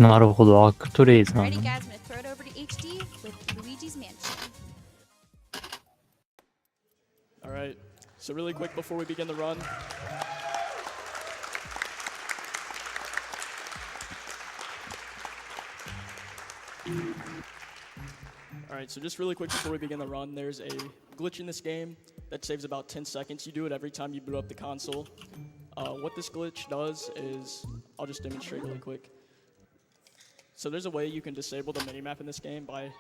なるほど、アクトレイズなん Alrighty, だ。 guys, I'm gonna throw it over to HD with Luigi's Mansion. Alright, so really quick before we begin the run. Alright, so just really quick before we begin the run, there's a glitch in this game that saves about 10 seconds. You do it every time you boot up the console. What this glitch does is, I'll just demonstrate really quick. So there's a way you can disable the minimap in this game by,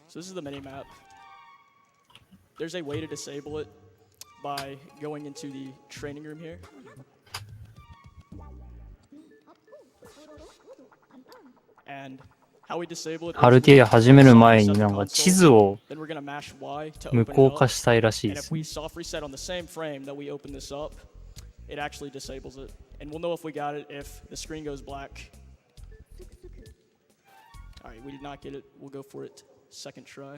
so this is the minimap. There's a way to disable it by going into the training room here. And how we disable it is RTA 始める前になんか console, 地図を then we're gonna mash Y to 無 open 効 it 化 up. したいらしい And で if す we ね。 soft reset on the same frame that we open this up, it actually disables it. And we'll know if we got it if the screen goes black. Alright, we did not get it. We'll go for it second try. .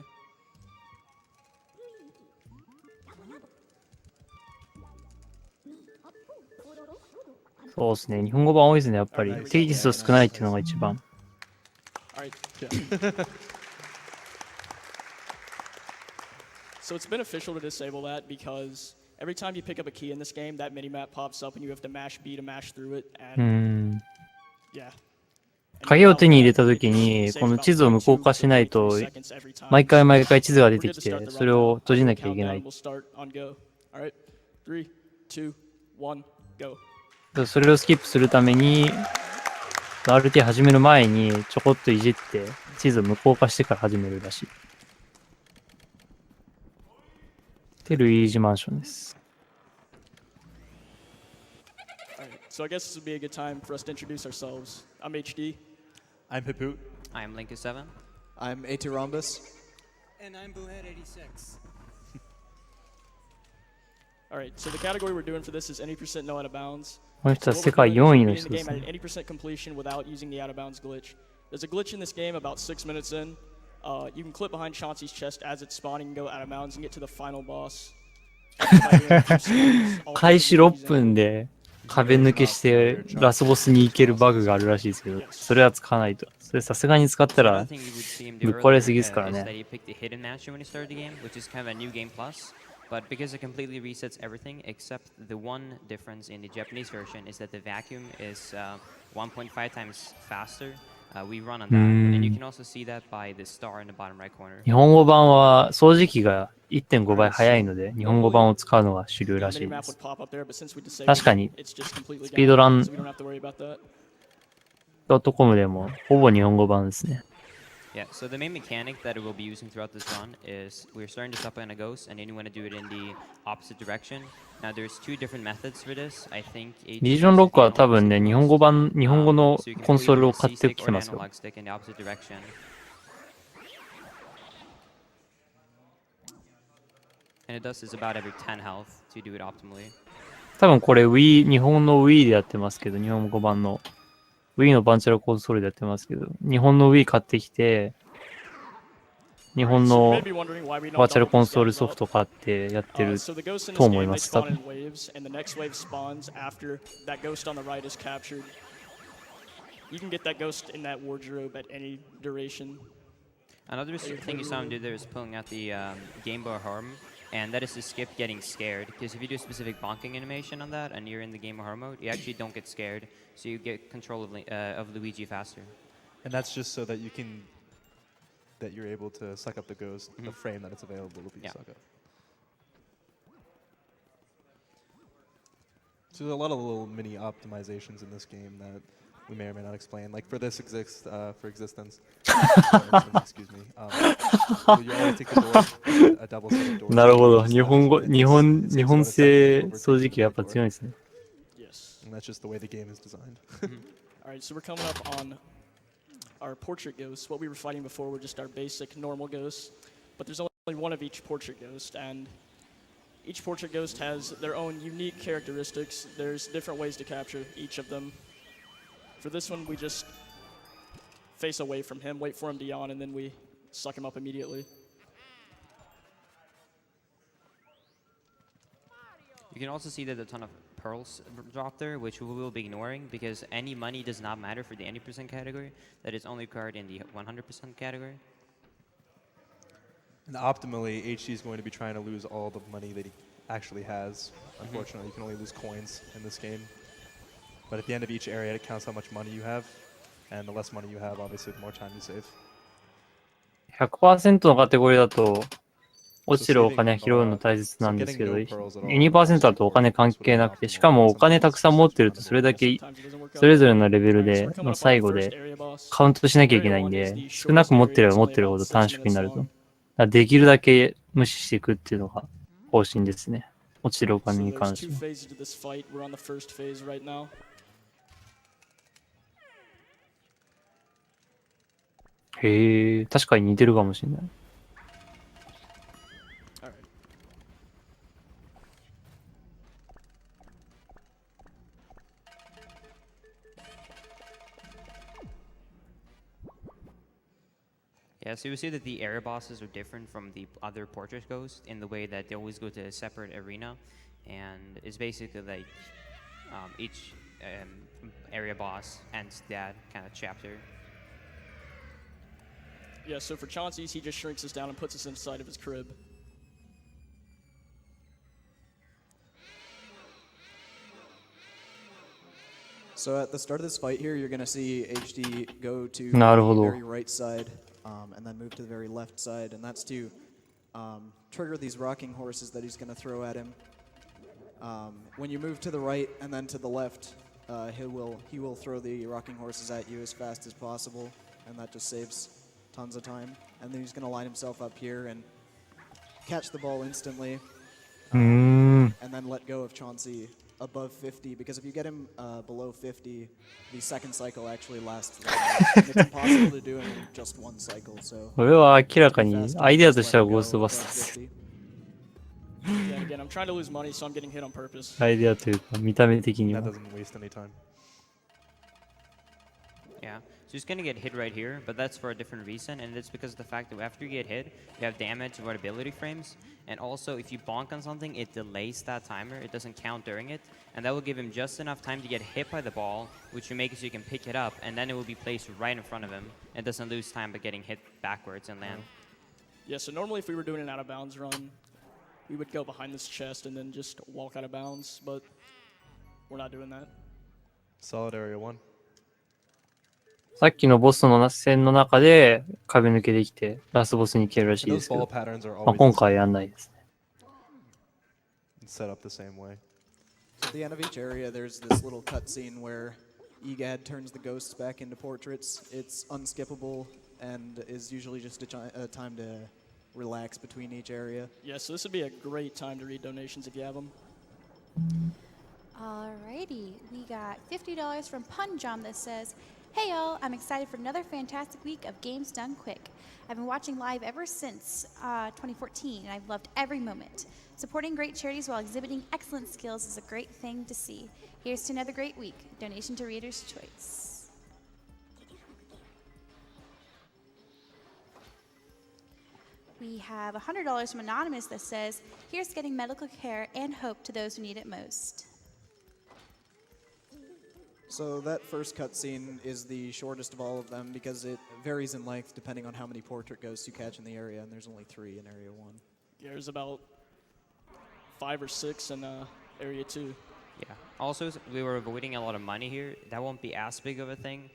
そうですね。日本語版多いですね、やっぱり。テキスト少ないっていうのが一番。Alright, So it's beneficial to disable that because every time you pick up a key in this game, that minimap pops up and you have to mash B to mash through it. And yeah. 鍵を手に入れたときに、この地図を無効化しないと、毎回毎回地図が出てきて、それを閉じなきゃいけない。それをスキップするために、RT 始める前にちょこっといじって、地図を無効化してから始めるらしい。で、ルイージマンションです。So I guess this would be a good time for us to introduce ourselves. I'm HD. I'm Hippoot. I'm Linkus7. I'm AT Rhombus. And I'm Boohead86. Alright, so the category we're doing for this is any percent no out of bounds. この人は世界4位の人です Game ね。 at 80% completion without using the out of bounds glitch. There's a glitch in this game about 6 minutes in. You can clip behind Chauncey's chest as it's spawning and go out of bounds and get to the final boss. 開始6分で壁抜けしてラスボスに行けるバグがあるらしいですけど、それは使わないと。それさすがに使ったらぶっ壊れすぎですからね。But because it completely resets everything, except the one difference in the Japanese version is that the vacuum is 1.5 times faster. We run on that, and you can also see that by the star in the bottom right corner. 日本語版は掃除機が 1.5 倍早いので、日本語版を使うのが主流らしいです。確かに、スピードラン .com でもほぼ日本語版ですね。Yeah, so the main mechanic that we'll be using throughout this run is we're starting this up in a ghost, and then you want to do it in the opposite direction. Now there's two different methods for this. I think リージョンロックは多分ね、日本語のコンソールを買ってきてますよ。And it does is about every 10 health to do it optimally. 多分これ Wii、日本の Wii でやってますけど、日本語版の Wii のバンチャルコンソールでやってますけど、日本の Wii 買ってきて、日本のバーチャルコンソールソフト買ってやってると思います、多分。You can get that ghost in that wardrobe at any duration. Another thing you saw him do there is pulling out the Game Boy Horror, and that is to skip getting scared. Because if you do a specific bonking animation on that and you're in the Game Boy Horror mode, you actually don't get scared, so you get control of Luigi faster. And that's just so that you're able to suck up the ghost, the frame that it's available to be sucked up. So there's a lot of little mini optimizations in this game that we may or may not explain. Like for this for existence, excuse me. You always take the door, a double set of doors. なるほど。日本製掃除機はやっぱ強いですね。Yes. And that's just the way the game is designed. Alright, so we're coming up on our portrait ghosts. What we were fighting before were just our basic normal ghosts. But there's only one of each portrait ghost, and each portrait ghost has their own unique characteristics. There's different ways to capture each of them. For this one, we just face away from him, wait for him to yawn, and then we suck him up immediately. You can also see that a ton of pearls drop there, which we will be ignoring because any money does not matter for the 80% category. That is only required in the 100% category. And optimally, HD is going to be trying to lose all the money that he actually has. Unfortunately, you can only lose coins in this game. But at the end of each area, it counts how much money you have. And the less money you have, obviously, the more time you save. 100% のカテゴリーだと、落ちるお金は拾うの大切なんですけど、2% だとお金関係なくて、しかもお金たくさん持ってると、それだけ、それぞれのレベルで、の最後でカウントしなきゃいけないんで、少なく持ってれば持ってるほど短縮になると。だからできるだけ無視していくっていうのが方針ですね。落ちるお金に関しては。へえ、確かに似てるかもしれない。Yeah, so you see that the area bosses are different from the other portrait ghosts in the way that they always go to a separate arena, and it's basically like each area boss ends that kind of chapter. Yeah, so for Chauncey's, he just shrinks us down and puts us inside of his crib. So at the start of this fight here, you're going to see HD go to the the very right side and then move to the very left side, and that's to trigger these rocking horses that he's going to throw at him. When you move to the right and then to the left, he will throw the rocking horses at you as fast as possible, and that just saves tons of time. And then he's going to line himself up here and catch the ball instantly, and then let go of Chauncey above 50, because if you get him below 50, the second cycle actually lasts longer. And it's impossible to do in just one cycle, so これは明らかにアイデアとしてはゴーストバスターです。Yeah, again, I'm trying to lose money, so I'm getting hit on purpose. アイデアというか見た目的には。 That doesn't waste any time. Yeah, so he's gonna get hit right here, but that's for a different reason, and it's because of the fact that after you get hit, you have damage or ability frames, and also if you bonk on something, it delays that timer, it doesn't count during it, and that will give him just enough time to get hit by the ball, which will make it so you can pick it up, and then it will be placed right in front of him, and doesn't lose time by getting hit backwards and land. Yeah, so normally if we were doing an out-of-bounds run, we would go behind this chest and then just walk out of bounds, but we're not doing that. Solid area 1. さっきのボスの戦の中で壁抜けできてラストボスに行けるらしい And で those すけど、 ball patterns are まあ、 always 今回やんないですね。 set up the same way. So at the end of each area, there's this little cutscene where EGAD turns the ghosts back into portraits. It's unskippable and is usually just a time to relax between each area. Yeah, so this would be a great time to read donations if you have them. Alrighty, we got $50 from Punjam that says, "Hey y'all, I'm excited for another fantastic week of games done quick. I've been watching live ever since 2014, and I've loved every moment. Supporting great charities while exhibiting excellent skills is a great thing to see. Here's to another great week. Donation to Reader's Choice." We have $100 from Anonymous that says, "Here's getting medical care and hope to those who need it most." So that first cutscene is the shortest of all of them because it varies in length depending on how many portrait ghosts you catch in the area, and there's only 3 in Area 1. Yeah, there's about 5 or 6 in Area 2. Yeah. Also, we were avoiding a lot of money here. That won't be as big of a thing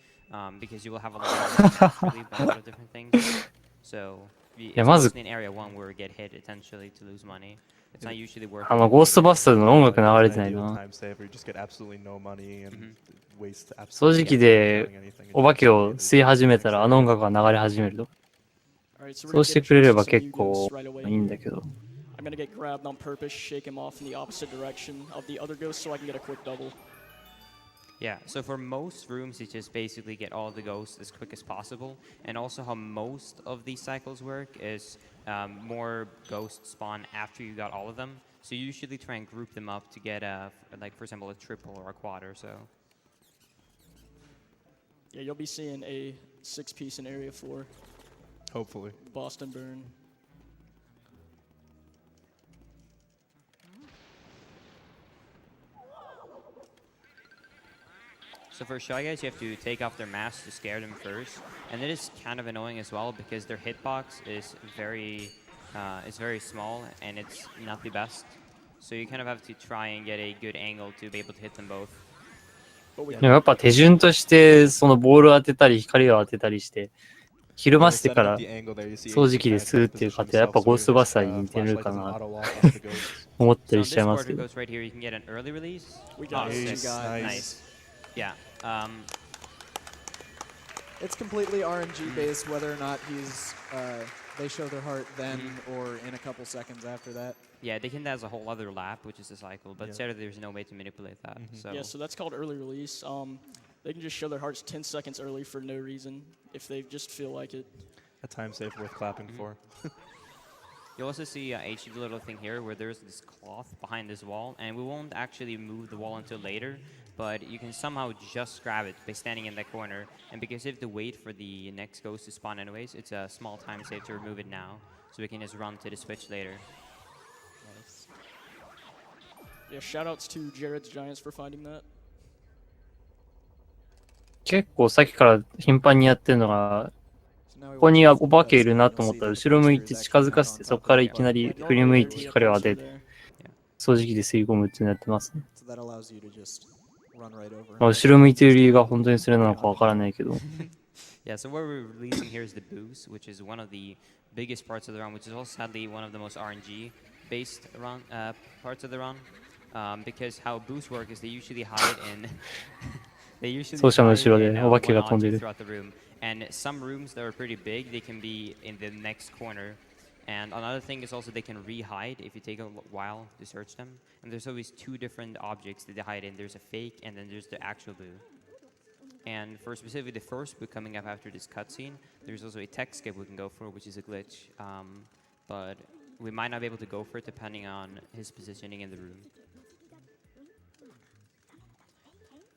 because you will have a lot of naturally by a lot of different things. So, it's mostly in Area 1 where we get hit essentially to lose money. It's not usually worth it. ゴーストバスターズの音楽流れてない Ideal な。 time save where you just get absolutely no money and waste 掃 absolutely 除機でお化けを吸い始めたらあの音楽が流れ始めると。 Alright, so we're そう gonna して get くれれば introduced to 結 some new 構 ghosts right away いいん here. だけど。 I'm gonna get grabbed on purpose, shake him off in the opposite direction of the other ghost so I can get a quick double. Yeah, so for most rooms, you just basically get all the ghosts as quick as possible. And also how most of these cycles work is more ghosts spawn after you got all of them. So you usually try and group them up to get, like, for example, a triple or a quad or so. Yeah, you'll be seeing a 6-piece in Area 4. Hopefully. Boston Burn. So for Shy Guys, you have to take off their masks to scare them first, and it is kind of annoying as well because their hitbox is very small and it's not the best. So you kind of have to try and get a good angle to be able to hit them both. But we でもやっぱ手順として、そのボールを当てたり、光を当てたりして、ひる Yeah, ま like せて setting か up ら the angle there, you see 掃 HD 除機で kind of 吸うっていう過 position 程はやっぱ himself, ゴー so スト you're バ just, スターに似てる flashlight か doesn't な auto walk off the ghosts. 思った So り on しちゃい this ます quarter けど。 ghost right here, you can get an early release. we got it. Nice, guys. nice. Yeah. It's completely RNG based whether or not they show their heart then or in a couple seconds after that. Yeah, they can do as a whole other lap, which is a cycle, but Yeah. Sarah, there's no way to manipulate that. So Yeah, so that's called early release. They can just show their hearts 10 seconds early for no reason if they just feel like it. A time save worth clapping for. you'll also see HD little thing here where there's this cloth behind this wall, and we won't actually move the wall until later, but you can somehow just grab it by standing in that corner. And because you have to wait for the next ghost to spawn anyways, it's a small time save to remove it now, so we can just run to the switch later. Yeah, shoutouts to Jared's Giants for finding that. 結構さっきから頻繁にやってるのが、 So now we ここ watch に the お full 化けい cutscene る and な you'll と思 see ったら that the 後ろ向い poster て is 近 actually づか not せ on て top そ of こから the いきな camera. り Yeah, 振り向い normally て we 光を当 have て poster there. 掃除機で吸い込むっていうのやってますね。 So that allows you to just run right over. まあ後ろ向いてる理由が本当にそれなのかわからないけど。 Yeah, so what we're releasing here is the boost, which is one of the biggest parts of the run, which is also sadly one of the most RNG-based run parts of the run. Because how boosts work is they usually hide in they usually 走者の後ろ hide で in お化け one が飛んで object る。 throughout the room. And some rooms that are pretty big, they can be in the next corner. And another thing is also they can re-hide if you take a while to search them. And there's always two different objects that they hide in. There's a fake and then there's the actual boo. And for specifically the first boo coming up after this cutscene, there's also a tech skip we can go for, which is a glitch. But we might not be able to go for it depending on his positioning in the room.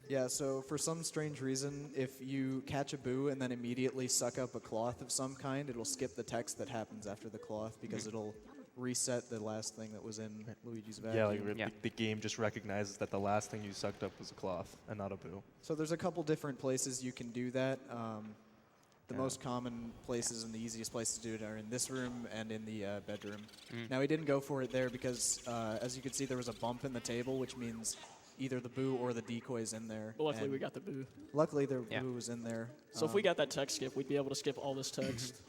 Yeah, so for some strange reason, if you catch a boo and then immediately suck up a cloth of some kind, it'll skip the text that happens after the cloth because it'll reset the last thing that was in Luigi's vacuum. Yeah, like Yeah. the game just recognizes that the last thing you sucked up was a cloth and not a boo. So there's a couple different places you can do that. The Yeah. most common places and the easiest places to do it are in this room and in the bedroom. Mm. Now, we didn't go for it there because, as you can see, there was a bump in the table, which means either the boo or the decoy's in there. But luckily and we got the boo. Luckily, the Yeah. boo was in there. So if we got that text skip, we'd be able to skip all this text.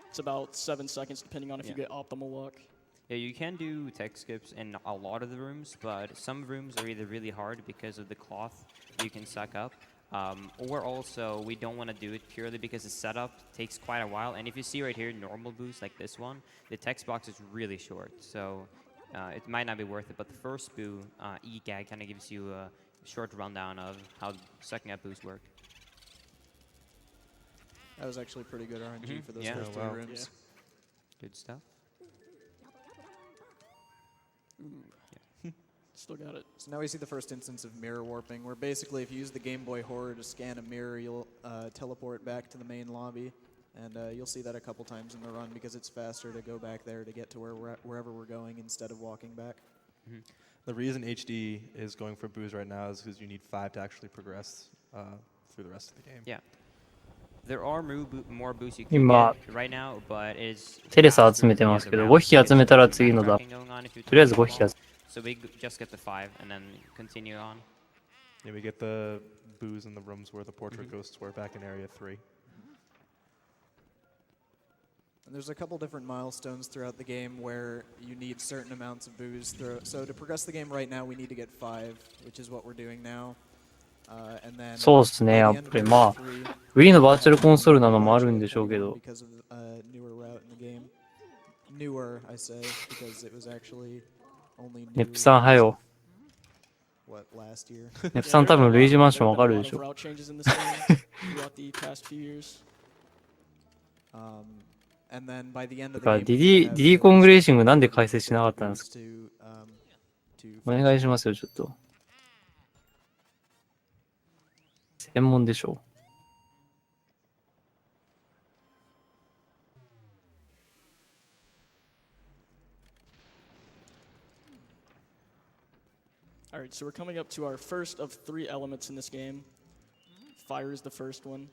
It's about 7 seconds depending on if you Yeah. get optimal luck. Yeah, you can do tech skips in a lot of the rooms, but some rooms are either really hard because of the cloth you can suck up, or also we don't want to do it purely because the setup takes quite a while. And if you see right here, normal boost like this one, the text box is really short, so it might not be worth it. But the first boo, E-gag, kind of gives you a short rundown of how sucking up boosts work. That was actually pretty good RNG for those Yeah. first Oh, three wow. rooms. Good stuff. Still got it. So now we see the first instance of mirror warping, where basically if you use the Game Boy Horror to scan a mirror, you'll teleport back to the main lobby. And you'll see that a couple times in the run because it's faster to go back there to get to wherever we're going instead of walking back. The reason HD is going for boos right now is because you need 5 to actually progress through the rest of the game. Yeah. There are more boosts you can 今 get right now, but it's テレサ集めてますけど、5匹集めたら次のだ。とりあえず5匹集め So we just get the 5 and then continue on. Yeah, we get the boos in the rooms where the portrait ghosts were back in area 3. And there's a couple different milestones throughout the game where you need certain amounts of boos. So to progress the game right now, we need to get 5, which is what we're doing now. And then そうっすね、やっぱりまあ、Wii のバーチャルコンソールなのもあるんでしょうけど、 because of a newer route in the game. Newer, I say, because it was actually only ネ new ップさんはよ。 what last year. ネップさん多分ルイージマンションわかるでし There ょ。 have been a lot of route changes in this game throughout the past few years. And then by the end だ of から the デ game, ィディコングレーシングなんで解説しなかったんですか。 お願いしますよ、ちょっと。専門でしょ。 All right, so we're coming up to our first of 3 elements in this game. Fire is the first one.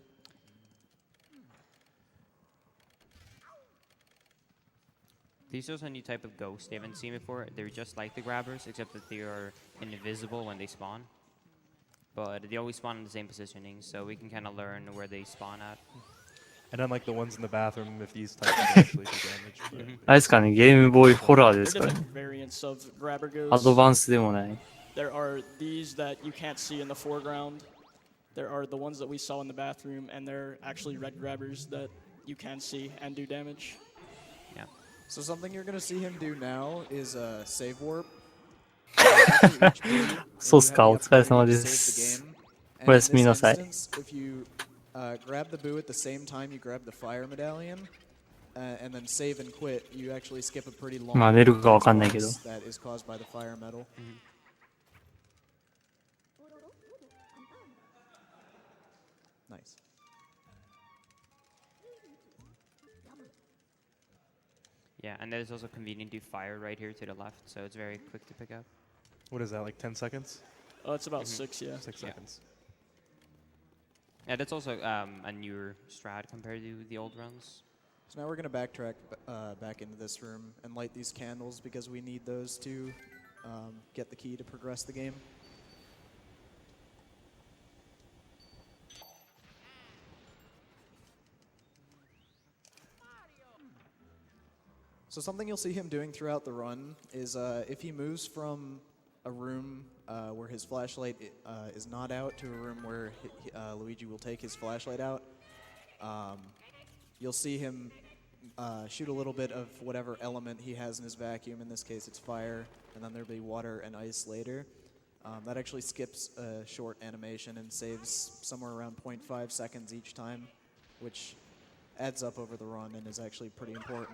These are a new type of ghost they haven't seen before. They're just like the grabbers, except that they are invisible when they spawn. But they always spawn in the same positioning, so we can kind of learn where they spawn at. And unlike the ones in the bathroom, if these types can actually do damage. あれですかね、ゲームボーイホラーで There す are かね。 different variants of grabber アド ghosts. バンスでもない。There are these that you can't see in the foreground. There are the ones that we saw in the bathroom, and they're actually red grabbers that you can see and do damage. Yeah. So something you're going to see him do now is save warp. After each move, そうっすか、 you お have 疲れ the 様 opportunity で to す。 save the game. お And や in すみ this なさい。 instance, if you grab the boo at the same time you grab the fire medallion, and then save and quit, you actually skip a pretty long まあ出るかわかんないけど。 that is caused by the fire metal. Nice. Yeah, and there's also convenient to fire right here to the left, so it's very quick to pick up. What is that, like 10 seconds? It's about 6, yeah. 6 Yeah. seconds. Yeah, that's also a newer strat compared to the old runs. So now we're going to backtrack back into this room and light these candles because we need those to get the key to progress the game. So something you'll see him doing throughout the run is if he moves from a room where his flashlight is not out to a room where Luigi will take his flashlight out, you'll see him shoot a little bit of whatever element he has in his vacuum. In this case, it's fire, and then there'll be water and ice later. That actually skips a short animation and saves somewhere around 0.5 seconds each time, which adds up over the run and is actually pretty important.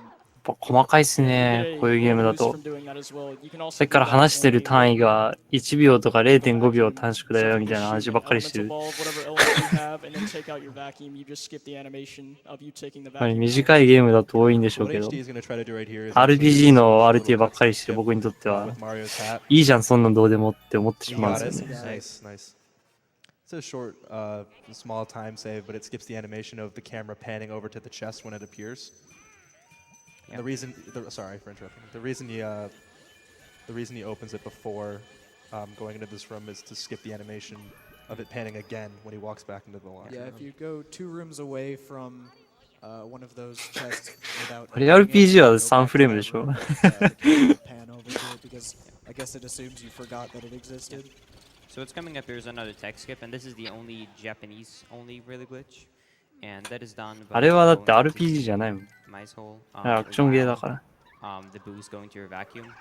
やっぱ細かいっす You ね get、 こういうゲームだ a boost と from。doing that as well. You can also さっきから do that 話してる only 単位が1秒とか 0.5 秒 vacuum. 短縮だ So よ if み you たいな shoot 話 an ばっかりして elemental る。 ball of whatever element you have, and then take out your vacuum, you just skip the animation of you taking the まあ vacuum. 短いゲームだと多いんでしょう What けど、 HD is going to try to do right here is RPG の actually RT ばっかりしてる僕にとっては、 with Mario's hat. いいじゃん、そんなんどうでもって思ってし You まうん got です it. よね。 Nice, nice. It's a short, small time save, but it skips the animation of the camera panning over to the chest when it appears. Yeah. The reason, sorry for interrupting. The reason he opens it before going into this room is to skip the animation of it panning again when he walks back into the locker Yeah, room. if you go 2 rooms away from one of those chests without これ opening it, RPG は go 3 back フ to レーム that でしょ room, the camera will pan over to it because I guess it assumes you forgot that it existed. So what's coming up here is another tech skip, and this is the only Japanese-only really glitch. And that is done by あれはだって going into RPG じゃないもん。 Mice hole, あれアクションゲーだから。 the boost going to your vacuum.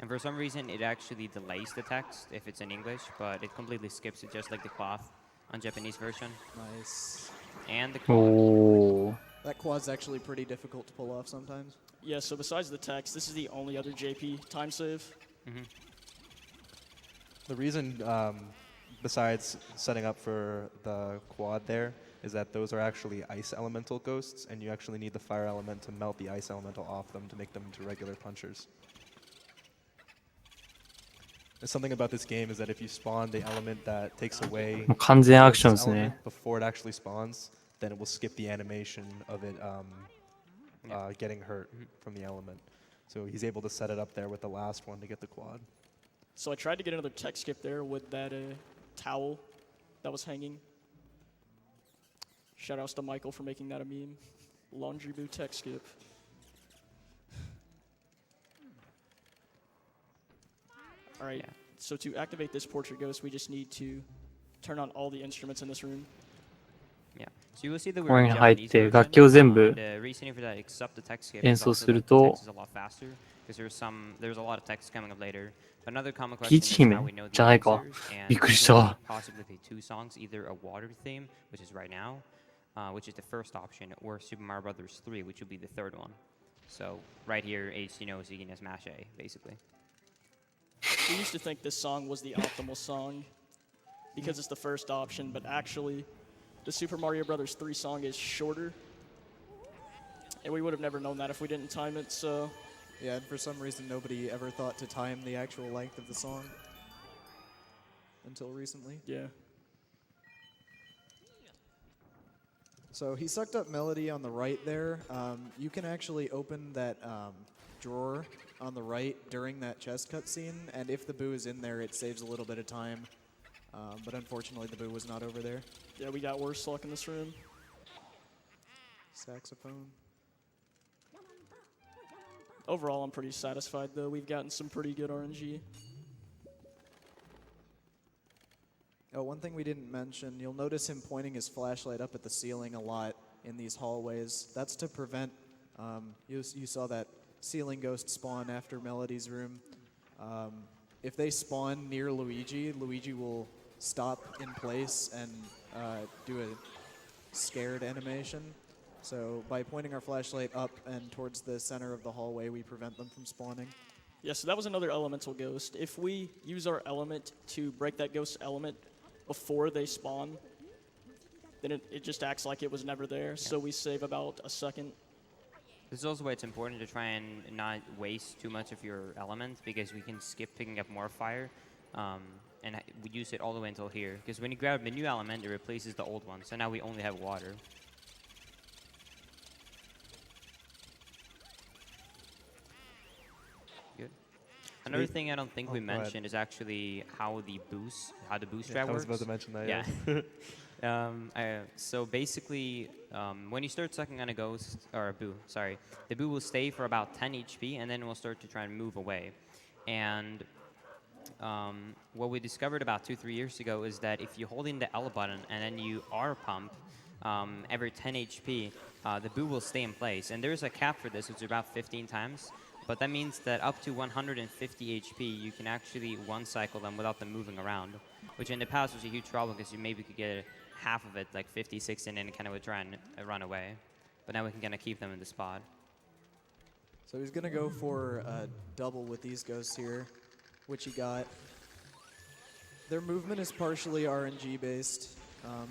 And for some reason, it actually delays the text if it's in English, but it completely skips it just like the cloth on Japanese version. Nice. And the お quad. ー。 That quad's actually pretty difficult to pull off sometimes. Yeah, so besides the text, this is the only other JP time save. The reason, besides setting up for the quad there, is that those are actually ice elemental ghosts, and you actually need the fire element to melt the ice elemental off them to make them into regular punchers. There's something about this game is that if you spawn the element that takes away もう完全アクションで this す element ね。 before it actually spawns, then it will skip the animation of it getting hurt from the element. So he's able to set it up there with the last one to get the quad. So I tried to get another tech skip there with that towel that was hanging. Shoutouts to Michael for making that a meme. Laundry boo tech skip. All right, so to activate this portrait ghost, we just need to turn on all the instruments in this room. Yeah. So you will see that こ we're こ in に入っ Japanese て version. 楽器を全部 The reasoning for that, except the text skip, 演 is 奏 also する that the と text is a lot faster because there's a lot of text coming up later. But another common ピ question ーチ is 姫 how we know the じゃないか。 answers, びっ and くり we し can た。 possibly play 2 songs, either a water theme, which is right now, which is the first option, or Super Mario Brothers 3, which would be the third one. So right here, HD knows you can just mash A, basically. We used to think this song was the optimal song because it's the first option, but actually, the Super Mario Brothers 3 song is shorter. And we would have never known that if we didn't time it, so... Yeah, and for some reason nobody ever thought to time the actual length of the song until recently. Yeah. So he sucked up Melody on the right there. You can actually open that drawer on the right during that chest cutscene, and if the boo is in there, it saves a little bit of time. But unfortunately, the boo was not over there. Yeah, we got worse luck in this room. Saxophone. Overall, I'm pretty satisfied, though. We've gotten some pretty good RNG. Oh, one thing we didn't mention, you'll notice him pointing his flashlight up at the ceiling a lot in these hallways. That's to prevent, you saw that ceiling ghost spawn after Melody's room. If they spawn near Luigi, Luigi will stop in place and do a scared animation. So by pointing our flashlight up and towards the center of the hallway, we prevent them from spawning. Yeah, so that was another elemental ghost. If we use our element to break that ghost element before they spawn, then it just acts like it was never there. So we save about a second. This is also why it's important to try and not waste too much of your element, because we can skip picking up more fire and we use it all the way until here. Because when you grab the new element, it replaces the old one. So now we only have water. Good. Another thing I don't think we mentioned is actually how the boost strat I was works. about to mention that. Yeah. So basically, when you start sucking on a ghost, or a boo, sorry, the boo will stay for about 10 HP, and then will start to try and move away. And what we discovered about 2-3 years ago is that if you hold in the L button and then you R pump every 10 HP, the boo will stay in place. And there's a cap for this, which is about 15 times. But that means that up to 150 HP, you can actually one-cycle them without them moving around, which in the past was a huge problem because you maybe could get half of it, like 50, 60, and then it kind of would try and run away. But now we can kind of keep them in the spot. So he's going to go for a double with these ghosts here, which he got. Their movement is partially RNG-based,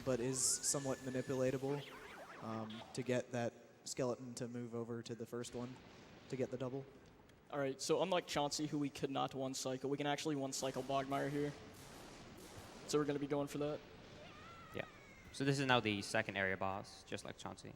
but is somewhat manipulatable to get that skeleton to move over to the first one to get the double. All right, so unlike Chauncey, who we could not one-cycle, we can actually one-cycle Bogmire here. So we're going to be going for that. Yeah. So this is now the second area boss, just like Chauncey.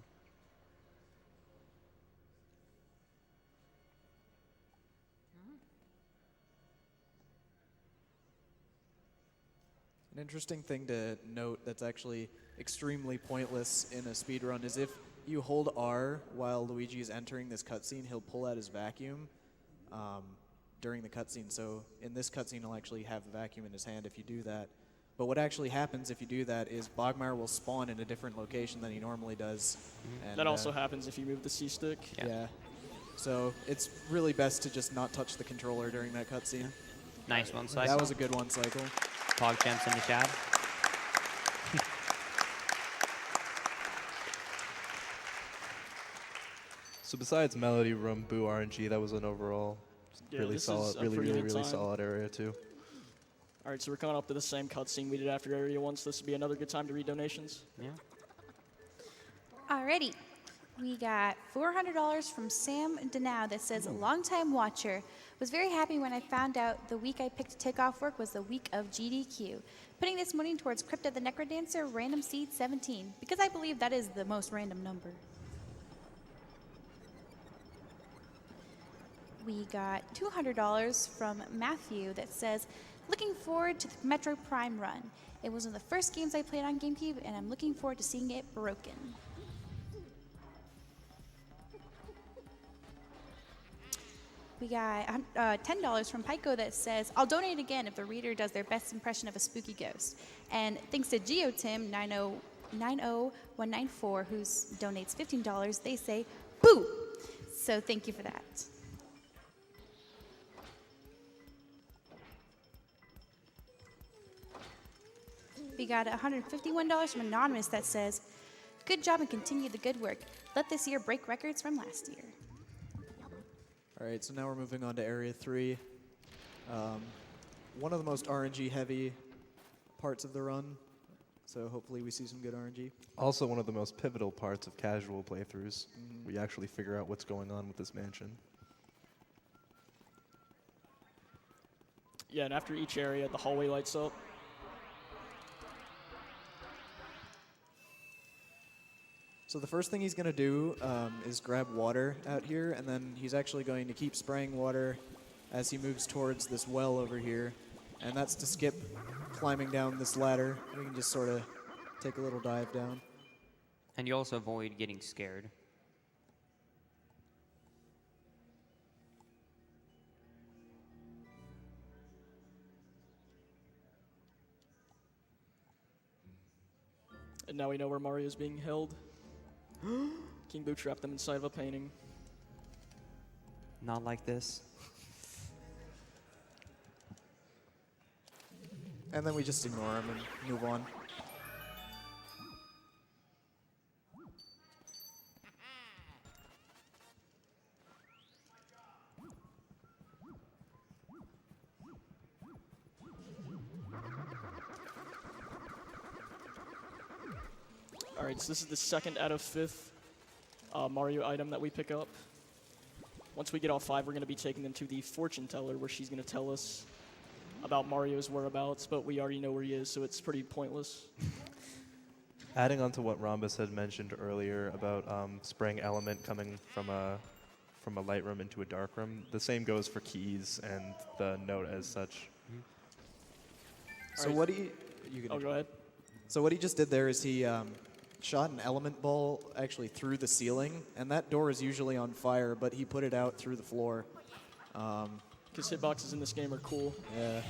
An interesting thing to note that's actually extremely pointless in a speedrun is if you hold R while Luigi is entering this cutscene, he'll pull out his vacuum during the cutscene. So in this cutscene, he'll actually have the vacuum in his hand if you do that. But what actually happens if you do that is Bogmire will spawn in a different location than he normally does. And, that also happens if you move the C-stick. Yeah. So it's really best to just not touch the controller during that cutscene. Nice one cycle. That was a good one cycle. Pog champs in the chat. So besides Melody Room, Boo RNG, that was an overall really solid, really solid area too. All right, so we're coming up to the same cutscene we did after Area 1, so this would be another good time to read donations. Yeah. Alrighty. We got $400 from Sam Denow that says, longtime watcher. Was very happy when I found out the week I picked to take off work was the week of GDQ. Putting this money towards Crypta the Necrodancer, random seed 17, because I believe that is the most random number. We got $200 from Matthew that says, looking forward to the Metro Prime run. It was one of the first games I played on GameCube, and I'm looking forward to seeing it broken. We got $10 from Pico that says, I'll donate again if the reader does their best impression of a spooky ghost. And thanks to GeoTim90194, who donates $15, they say, boo! So thank you for that. We got $151 from Anonymous that says, good job and continue the good work. Let this year break records from last year. All right, so now we're moving on to Area 3. One of the most RNG-heavy parts of the run, so hopefully we see some good RNG. Also one of the most pivotal parts of casual playthroughs. We actually figure out what's going on with this mansion. Yeah, and after each area, the hallway lights up. So the first thing he's going to do is grab water out here, and then he's actually going to keep spraying water as he moves towards this well over here. And that's to skip climbing down this ladder. We can just sort of take a little dive down. And you also avoid getting scared. And now we know where Mario is being held. King Boo trapped them inside of a painting. Not like this. And then we just ignore him and move on. All right, so this is the second out of 5th Mario item that we pick up. Once we get all 5, we're going to be taking them to the fortune teller, where she's going to tell us about Mario's whereabouts, but we already know where he is, so it's pretty pointless. Adding on to what Rhombus had mentioned earlier about spraying element coming from a light room into a dark room, the same goes for keys and the note as such. So Alright. what he... You Oh, can, go ahead. So what he just did there is he shot an element ball actually through the ceiling, and that door is usually on fire, but he put it out through the floor. Because hitboxes in this game are cool. Yeah.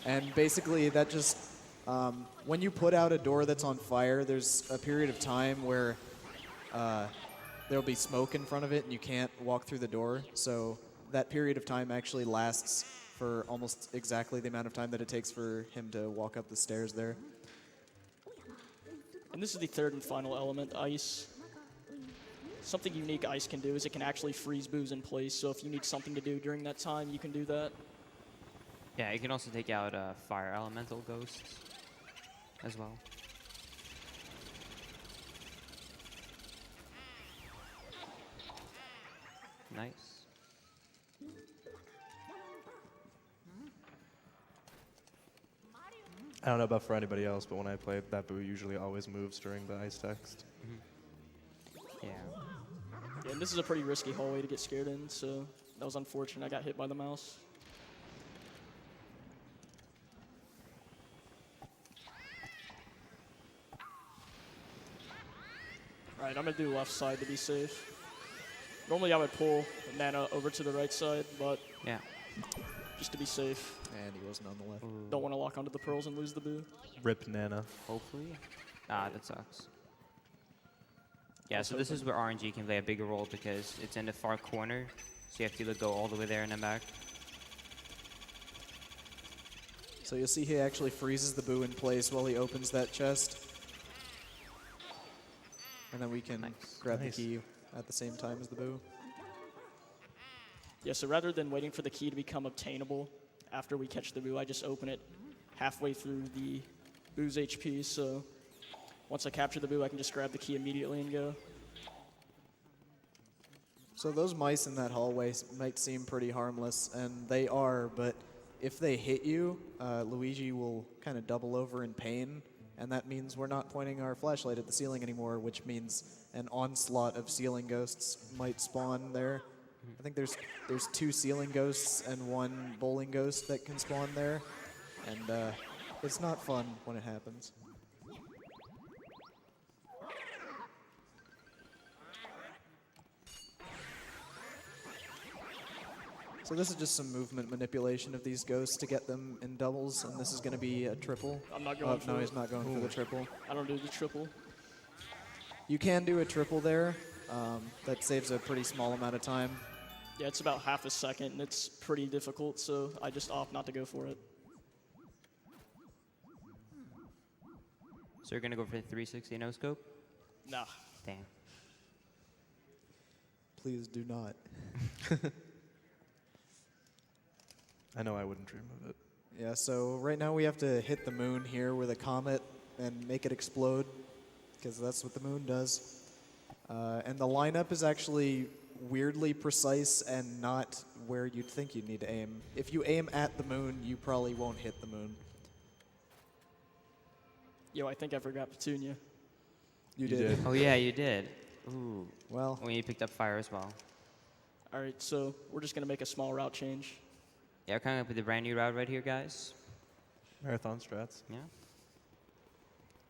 And basically that just, when you put out a door that's on fire, there's a period of time where there'll be smoke in front of it and you can't walk through the door. So that period of time actually lasts for almost exactly the amount of time that it takes for him to walk up the stairs there. And this is the 3rd and final element, Ice. Something unique Ice can do is it can actually freeze Boos in place, so if you need something to do during that time, you can do that. Yeah, you can also take out fire elemental ghosts as well. Nice. I don't know about for anybody else, but when I play, that Boo usually always moves during the ice text. Yeah. Yeah, and this is a pretty risky hallway to get scared in, so that was unfortunate. I got hit by the mouse. Alright, I'm going to do left side to be safe. Normally I would pull Nana over to the right side, but Yeah. just to be safe. And he wasn't on the left. Don't want to lock onto the pearls and lose the Boo. Rip Nana. Hopefully. Ah, that sucks. Yeah, so this is where RNG can play a bigger role because it's in the far corner, so you have to go all the way there and then back. So you'll see he actually freezes the Boo in place while he opens that chest. And then we can Nice. grab Nice. the key at the same time as the Boo. Yeah, so rather than waiting for the key to become obtainable after we catch the Boo, I just open it halfway through the Boo's HP, so once I capture the Boo, I can just grab the key immediately and go. So those mice in that hallway might seem pretty harmless, and they are, but if they hit you, Luigi will kind of double over in pain, and that means we're not pointing our flashlight at the ceiling anymore, which means an onslaught of ceiling ghosts might spawn there. I think there's 2 ceiling ghosts and 1 bowling ghost that can spawn there, and it's not fun when it happens. So this is just some movement manipulation of these ghosts to get them in doubles, and this is going to be a triple. I'm not going for No, it. he's not going for the triple. I don't do the triple. You can do a triple there. That saves a pretty small amount of time. Yeah, it's about half a second, and it's pretty difficult, so I just opt not to go for it. So you're gonna go for the 360 no scope? Nah. Damn. Please do not. I know I wouldn't dream of it. Yeah, so right now we have to hit the moon here with a comet and make it explode, because that's what the moon does. And the lineup is actually weirdly precise and not where you'd think you'd need to aim. If you aim at the moon, you probably won't hit the moon. Yo, I think I forgot Petunia. You You did. did. Oh yeah, you did. Ooh. Well, When you picked up fire as well. All right, so we're just gonna make a small route change. Yeah, we're coming up with a brand new route right here, guys. Marathon strats. Yeah.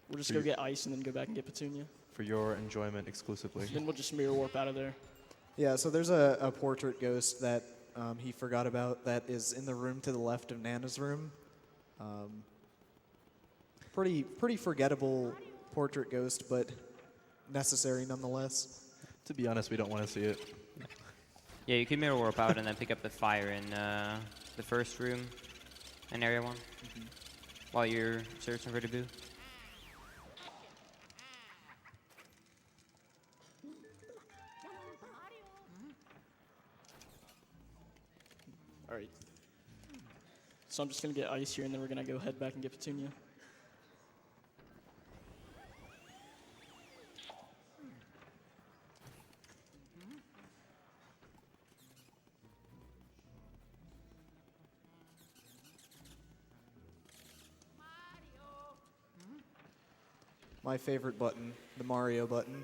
We'll just For go you- get ice and then go back and get Petunia. For your enjoyment exclusively. Then we'll just mirror warp out of there. yeah, so there's a portrait ghost that he forgot about that is in the room to the left of Nana's room. Pretty forgettable portrait ghost, but necessary nonetheless. To be honest, we don't want to see it. Yeah, you can mirror warp out and then pick up the fire in the first room in area 1 while you're searching for the boo. All right. So I'm just gonna get ice here, and then we're gonna go head back and get Petunia. My favorite button, the Mario button.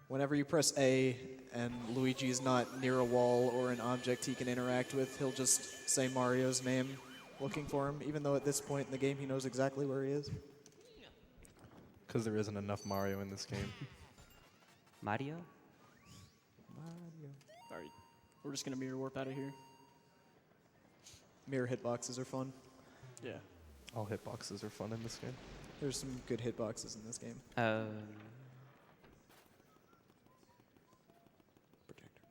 Whenever you press A and Luigi is not near a wall or an object he can interact with, he'll just say Mario's name looking for him, even though at this point in the game he knows exactly where he is. Because there isn't enough Mario in this game. Mario? All right. We're just gonna mirror warp out of here. Mirror hitboxes are fun. Yeah. All hitboxes are fun in this game. There's some good hitboxes in this game. Projector.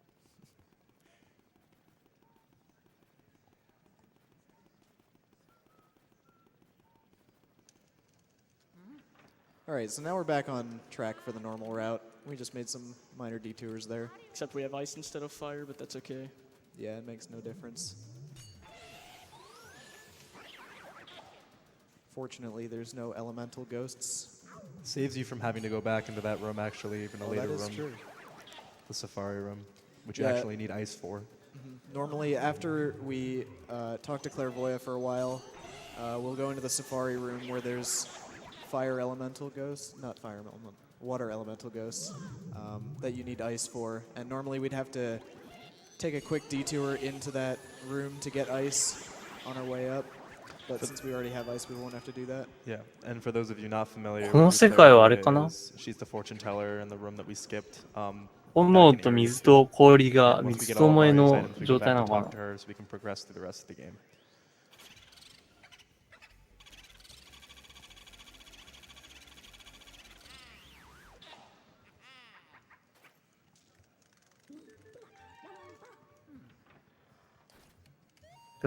All right, so now we're back on track for the normal route. We just made some minor detours there. Except we have ice instead of fire, but that's okay. Yeah, it makes no difference. Fortunately, there's no elemental ghosts. Saves you from having to go back into that room actually, even a later that is room. true. The Safari room, which you Yeah. actually need ice for. Normally, after we talk to Clairvoya for a while, we'll go into the Safari room where there's fire elemental ghosts, not fire elemental, water elemental ghosts that you need ice for. And normally we'd have to take a quick detour into that room to get ice on our way up. But since we already have ice, we won't have to do that. Yeah, and for those of you not familiar, この who 世界はあれかな？ Clairvoya is, she's the fortune teller in the room that we skipped. 炎と水と氷が Once we 水 get と all of 燃え Mario's の items, we go 状態 back な and のか talk な to her so we can progress through the rest of the game. .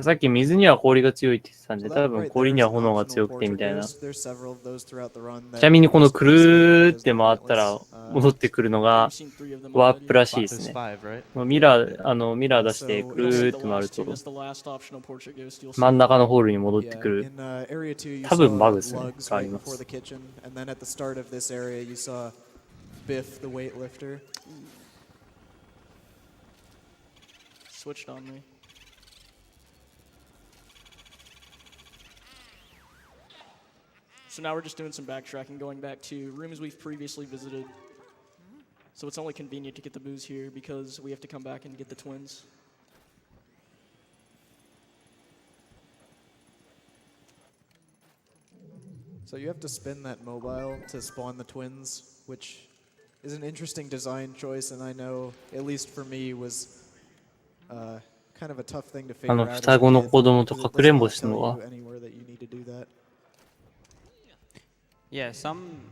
さっき水には氷が強いって言ってたん So で、 that 多分 right 氷 there に is は an 炎が optional 強くてみ portrait たいな。 ghost. There's several of those throughout the run that ちなみにこのくるーって is 回ったら relentless. 戻ってくるのが We've seen 3 of them ワー already. プらしいです There's ね。 5, right? ミラー出してくる It'll ー be っ the て回る last two. と That's the last optional portrait ghost you'll see. 真ん中のホールに戻って Yeah, くる。 in area 2, you 多分 saw バグですね。 lugs があり right ま before す the。kitchen, and then at the start of this area, you saw Biff, the weightlifter. Switched on me. So now we're just doing some backtracking, going back to rooms we've previously visited. So it's only convenient to get the booze here because we have to come back and get the twins. So you have to spin that mobile to spawn the twins, which is an interesting design choice, and I know, at least for me, was kind of a tough thing to figure あの out. as a 双子の kid, 子供と because か it くれ does んぼ not してるの tell は you anywhere that you need to do that. Yeah,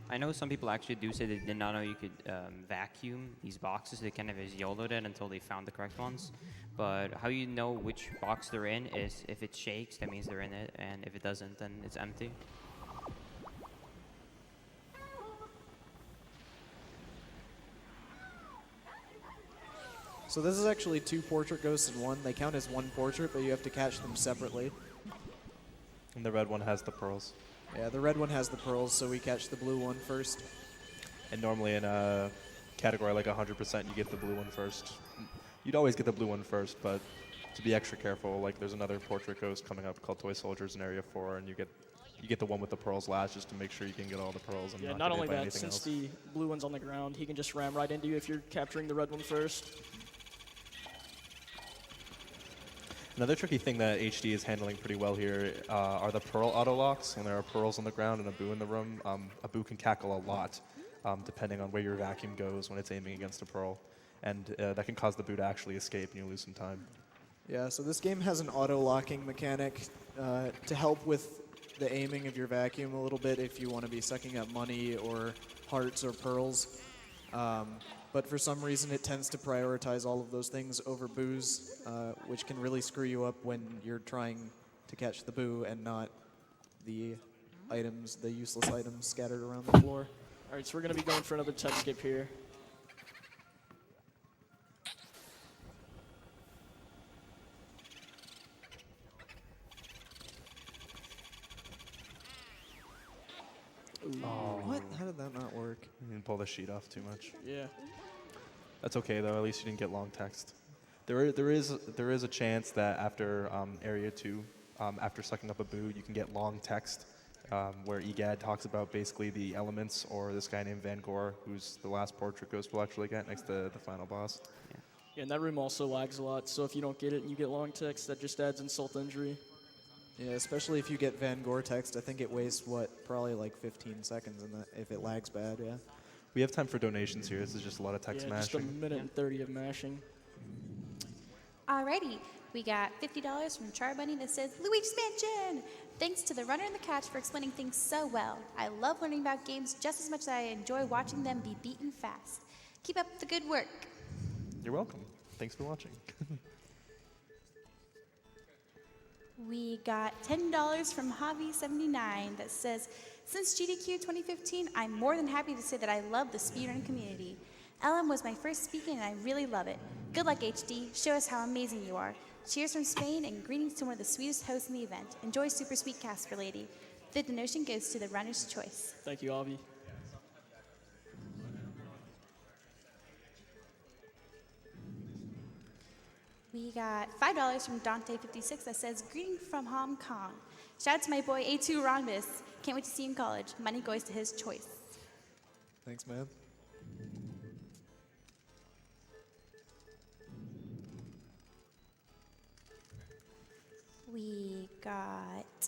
I know some people actually do say they did not know you could vacuum these boxes. They kind of just YOLO'd it until they found the correct ones. But how you know which box they're in is if it shakes, that means they're in it, and if it doesn't, then it's empty. So this is actually 2 portrait ghosts in one. They count as 1 portrait, but you have to catch them separately. And the red one has the pearls. Yeah, the red one has the pearls, so we catch the blue one first. And normally in a category like 100%, you get the blue one first. You'd always get the blue one first, but to be extra careful, like there's another portrait ghost coming up called Toy Soldiers in Area 4, and you get you get the one with the pearls last just to make sure you can get all the pearls and Yeah, not not get hit only by that, anything since else. the blue one's on the ground, he can just ram right into you if you're capturing the red one first. Another tricky thing that HD is handling pretty well here are the pearl auto locks. When there are pearls on the ground and a boo in the room, a boo can cackle a lot, depending on where your vacuum goes when it's aiming against a pearl. And that can cause the boo to actually escape and you lose some time. Yeah, so this game has an auto-locking mechanic to help with the aiming of your vacuum a little bit if you want to be sucking up money or hearts or pearls. But for some reason, it tends to prioritize all of those things over boos, which can really screw you up when you're trying to catch the boo and not the items, the useless items scattered around the floor. All right, so we're going to be going for another tech skip here. What? How did that not work? You didn't pull the sheet off too much. Yeah. That's okay though. At least you didn't get long text. There is a chance that after area 2, after sucking up a boo, you can get long text, where EGAD talks about basically the elements, or this guy named Van Gore, who's the last portrait Ghost will actually get next to the final boss. Yeah, and that room also lags a lot, so if you don't get it and you get long text, that just adds insult to injury. Yeah, especially if you get Van Gore text, I think it wastes, probably like 15 seconds if it lags bad, yeah. We have time for donations here. This is just a lot of text Yeah, just a mashing. minute and 30 of mashing. Alrighty, we got $50 from Char Bunny that says, Luigi's Mansion! Thanks to the runner and the catch for explaining things so well. I love learning about games just as much as I enjoy watching them be beaten fast. Keep up the good work. You're welcome. Thanks for watching. We got $10 from Hobby79 that says, since GDQ 2015, I'm more than happy to say that I love the speedrun community. LM was my first speaking and I really love it. Good luck, HD. Show us how amazing you are. Cheers from Spain and greetings to one of the sweetest hosts in the event. Enjoy Super Sweet Casper Lady. The donation goes to the runner's choice. Thank you, Avi. We got $5 from Dante56 that says, greeting from Hong Kong. Shout out to my boy A2 Ronbus. Can't wait to see you in college. Money goes to his choice. Thanks, man. We got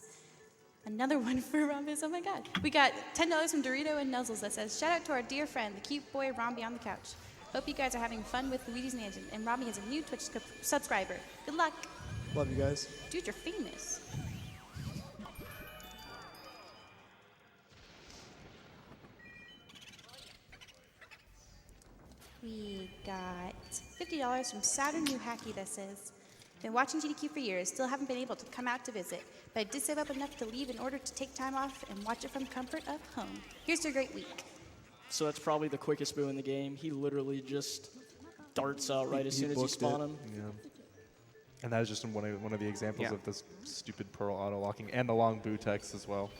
another one for Ronbus. Oh my God. We got $10 from Dorito and Nuzzles that says, shout out to our dear friend, the cute boy Romby on the couch. Hope you guys are having fun with Luigi's Mansion, and Robbie has a new Twitch subscriber. Good luck. Love you guys. Dude, you're famous. We got $50 from Saturn New Hacky that says, been watching GDQ for years, still haven't been able to come out to visit, but I did save up enough to leave in order to take time off and watch it from comfort of home. Here's to a great week. So that's probably the quickest boo in the game. He literally just darts out right as soon as you spawn him. Yeah. And that is just one of the examples Yeah. of this stupid pearl auto locking and the long boo text as well.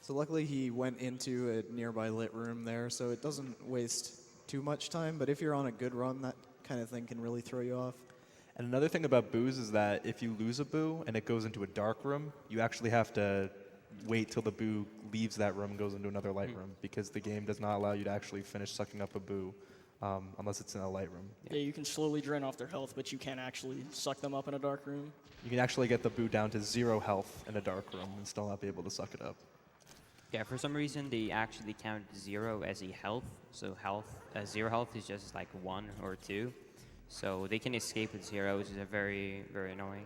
So luckily he went into a nearby lit room there, so it doesn't waste too much time, but if you're on a good run, that kind of thing can really throw you off. And another thing about boos is that if you lose a boo and it goes into a dark room, you actually have to wait till the boo leaves that room and goes into another light room, because the game does not allow you to actually finish sucking up a boo unless it's in a light room. Yeah, you can slowly drain off their health, but you can't actually suck them up in a dark room. You can actually get the boo down to 0 health in a dark room and still not be able to suck it up. Yeah, for some reason they actually count 0 as a health. So 0 health is just like 1 or 2. So they can escape with 0, which is a very, very annoying.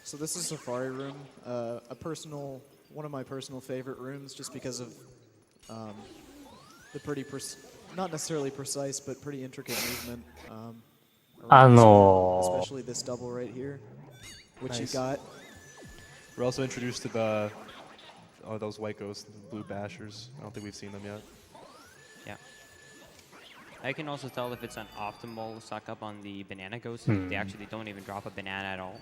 So this is Safari Room, one of my personal favorite rooms, just because of the pretty, not necessarily precise, but pretty intricate movement. Especially this double right here, which Nice. you got. We're also introduced to the those white ghosts, the blue bashers. I don't think we've seen them yet. Yeah. I can also tell if it's an optimal suck up on the banana ghosts. They actually don't even drop a banana at all.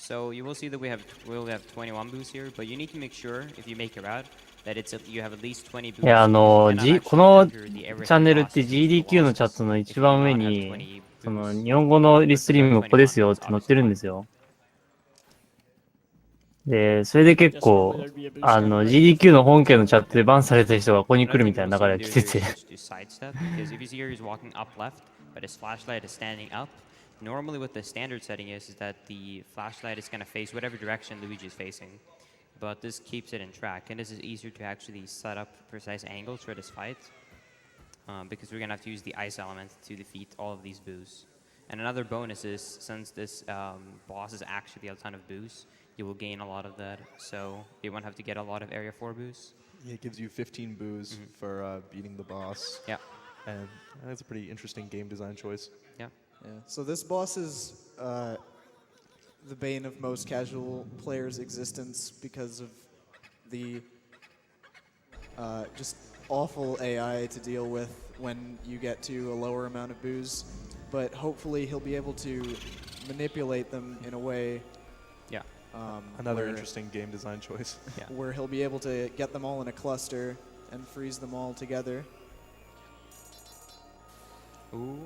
So you will see that we'll have 21 boosts here, but you need to make sure if you make your route that you have at least 20 boosts. いや、You cannot actually この enter the チ area ャンネルって velocities GDQ のチャッ velocities トの if 一 you 番 do 上 not have に、 20その boosts. 日本語のリストリームここですよって載ってるん 21ですよ。で、それで結 Yes, 構、 normally there'd be a boost on the right. GDQ の本家のチャットでバンされた人がここに来る Another み thing たい you'll な see 流れ him が do 来て here て。 is to sidestep, because if you see here he's walking up left, but his flashlight is standing up. Normally what the standard setting is that the flashlight is going to face whatever direction Luigi is facing. But this keeps it in track, and this is easier to actually set up precise angles for this fight. Because we're going to have to use the ice element to defeat all of these boos. And another bonus is, since this boss is actually a ton of boos, you will gain a lot of that, so you won't have to get a lot of Area 4 boos. Yeah, it gives you 15 boos for beating the boss. Yeah. And that's a pretty interesting game design choice. Yeah. Yeah. So this boss is the bane of most casual players' existence because of the just awful AI to deal with when you get to a lower amount of boos. But hopefully he'll be able to manipulate them in a way Yeah. Another where- interesting game design choice. Yeah. where he'll be able to get them all in a cluster and freeze them all together. Ooh.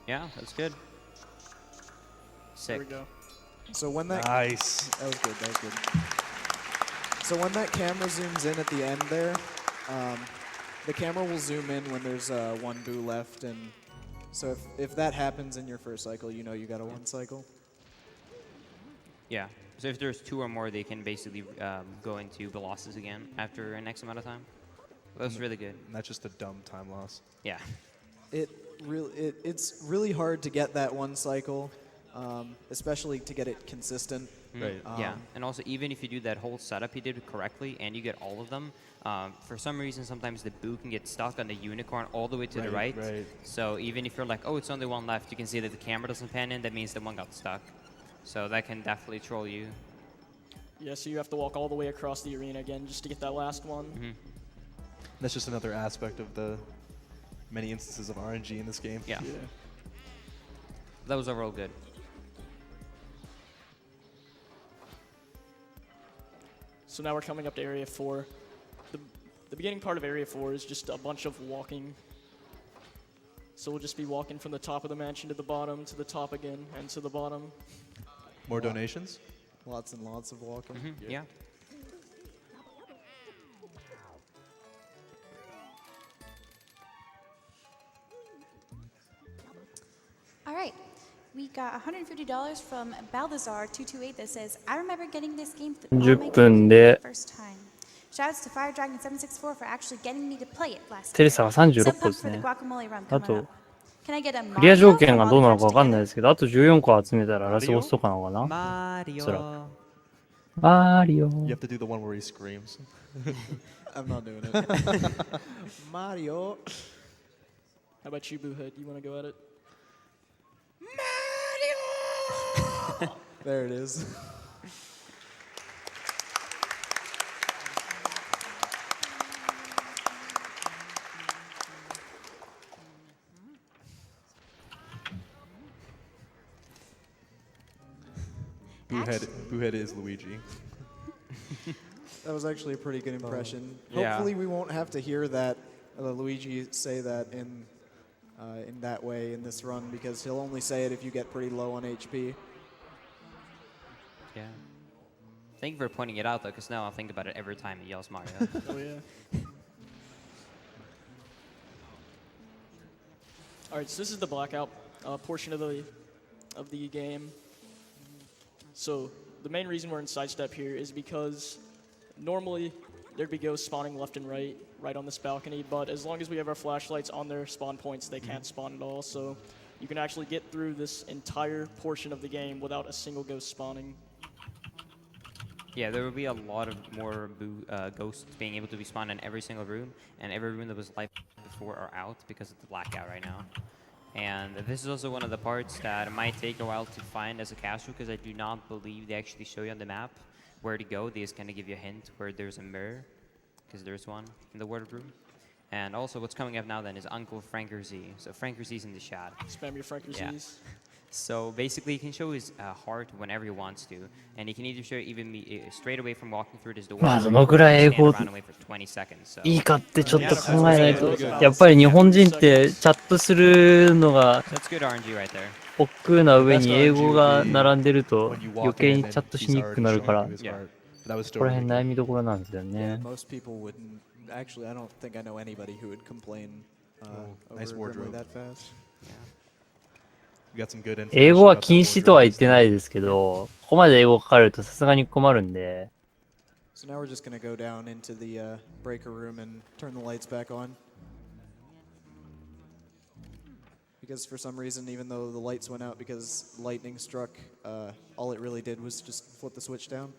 Yeah, that's good. There we Sick. go. So when that Nice. That was good. That was good. So when that camera zooms in at the end there, the camera will zoom in when there's one boo left, and so if that happens in your first cycle, you know you got a one cycle. Yeah. So if there's 2 or more, they can basically go into Velocity again after an X amount of time. That's really good. And that's just a dumb time loss. Yeah. It's really hard to get that one cycle, especially to get it consistent. Right. Yeah. And also, even if you do that whole setup you did correctly and you get all of them, for some reason, sometimes the boo can get stuck on the unicorn all the way to the right. Right. So even if you're like, oh, it's only one left, you can see that the camera doesn't pan in. That means the one got stuck. So that can definitely troll you. Yeah, so you have to walk all the way across the arena again just to get that last one. That's just another aspect of the many instances of RNG in this game. Yeah. Yeah. That was overall good. So now we're coming up to Area 4. The beginning part of Area 4 is just a bunch of walking. So we'll just be walking from the top of the mansion to the bottom, to the top again, and to the bottom. More donations? Lots and lots of walking. Yeah. All right. We got $150 from Balthazar228 that says, I remember getting this game for 10分で the first time. Shouts to Fire Dragon 764 for actually getting me to play it last テレサが Some 36 pumped 個です for the ね。 guacamole run あ coming と up. Can I get a クリア Mario 条 from 件が all どう the なのか friends わかんない together? ですけど、あと14個集めたらラスボスとかなのかな。 Mario. マリオ。 You have to do the one where he screams. I'm not doing it. Mario. How about you, Boohead? You want to go at it? There it is. Boohead is Luigi. That was actually a pretty good impression. Yeah. Hopefully we won't have to hear that Luigi say that in that way in this run, because he'll only say it if you get pretty low on HP. Yeah. Thank you for pointing it out, though, because now I'll think about it every time he yells Mario. Oh, yeah. All right, so this is the blackout portion of the game. So the main reason we're in sidestep here is because normally there'd be ghosts spawning left and right on this balcony, but as long as we have our flashlights on their spawn points, they can't spawn at all. So you can actually get through this entire portion of the game without a single ghost spawning. Yeah, there will be a lot of more ghosts being able to be spawned in every single room, and every room that was live before are out because of the blackout right now. And this is also one of the parts that might take a while to find as a casual, because I do not believe they actually show you on the map where to go. They just kind of give you a hint where there's a mirror, because there's one in the wardrobe. And also what's coming up now then is Uncle Franker Z. So Franker Z's in the chat. Spam your Franker Yeah. Z's. So basically, he can show his heart whenever he wants to, and he can either show it even straight away from walking through this door, まあ or どのぐらい英 stand 語 around and wait for 20 seconds. So いいかってちょっと考えないと。やっぱり日本人ってチャットするのが that's good RNG right there. 億劫な上に英語が並んでると余計にチャットしにくくなるから、こ That was こら totally 辺悩みどころなんですよ Yeah, ね。 most people wouldn't. Actually, I don't think I know anybody who would complain nice over Grimly wardrobe. that fast. We got some good information 英語は about that 禁止とは言 wardrobe ってないですけど、ここまで英語書かれるとさすがに困るんで、 So now we're just gonna go down into the breaker room and turn the lights back on. Because for some reason, even though the lights went out because lightning struck, all it really did was just flip the switch down.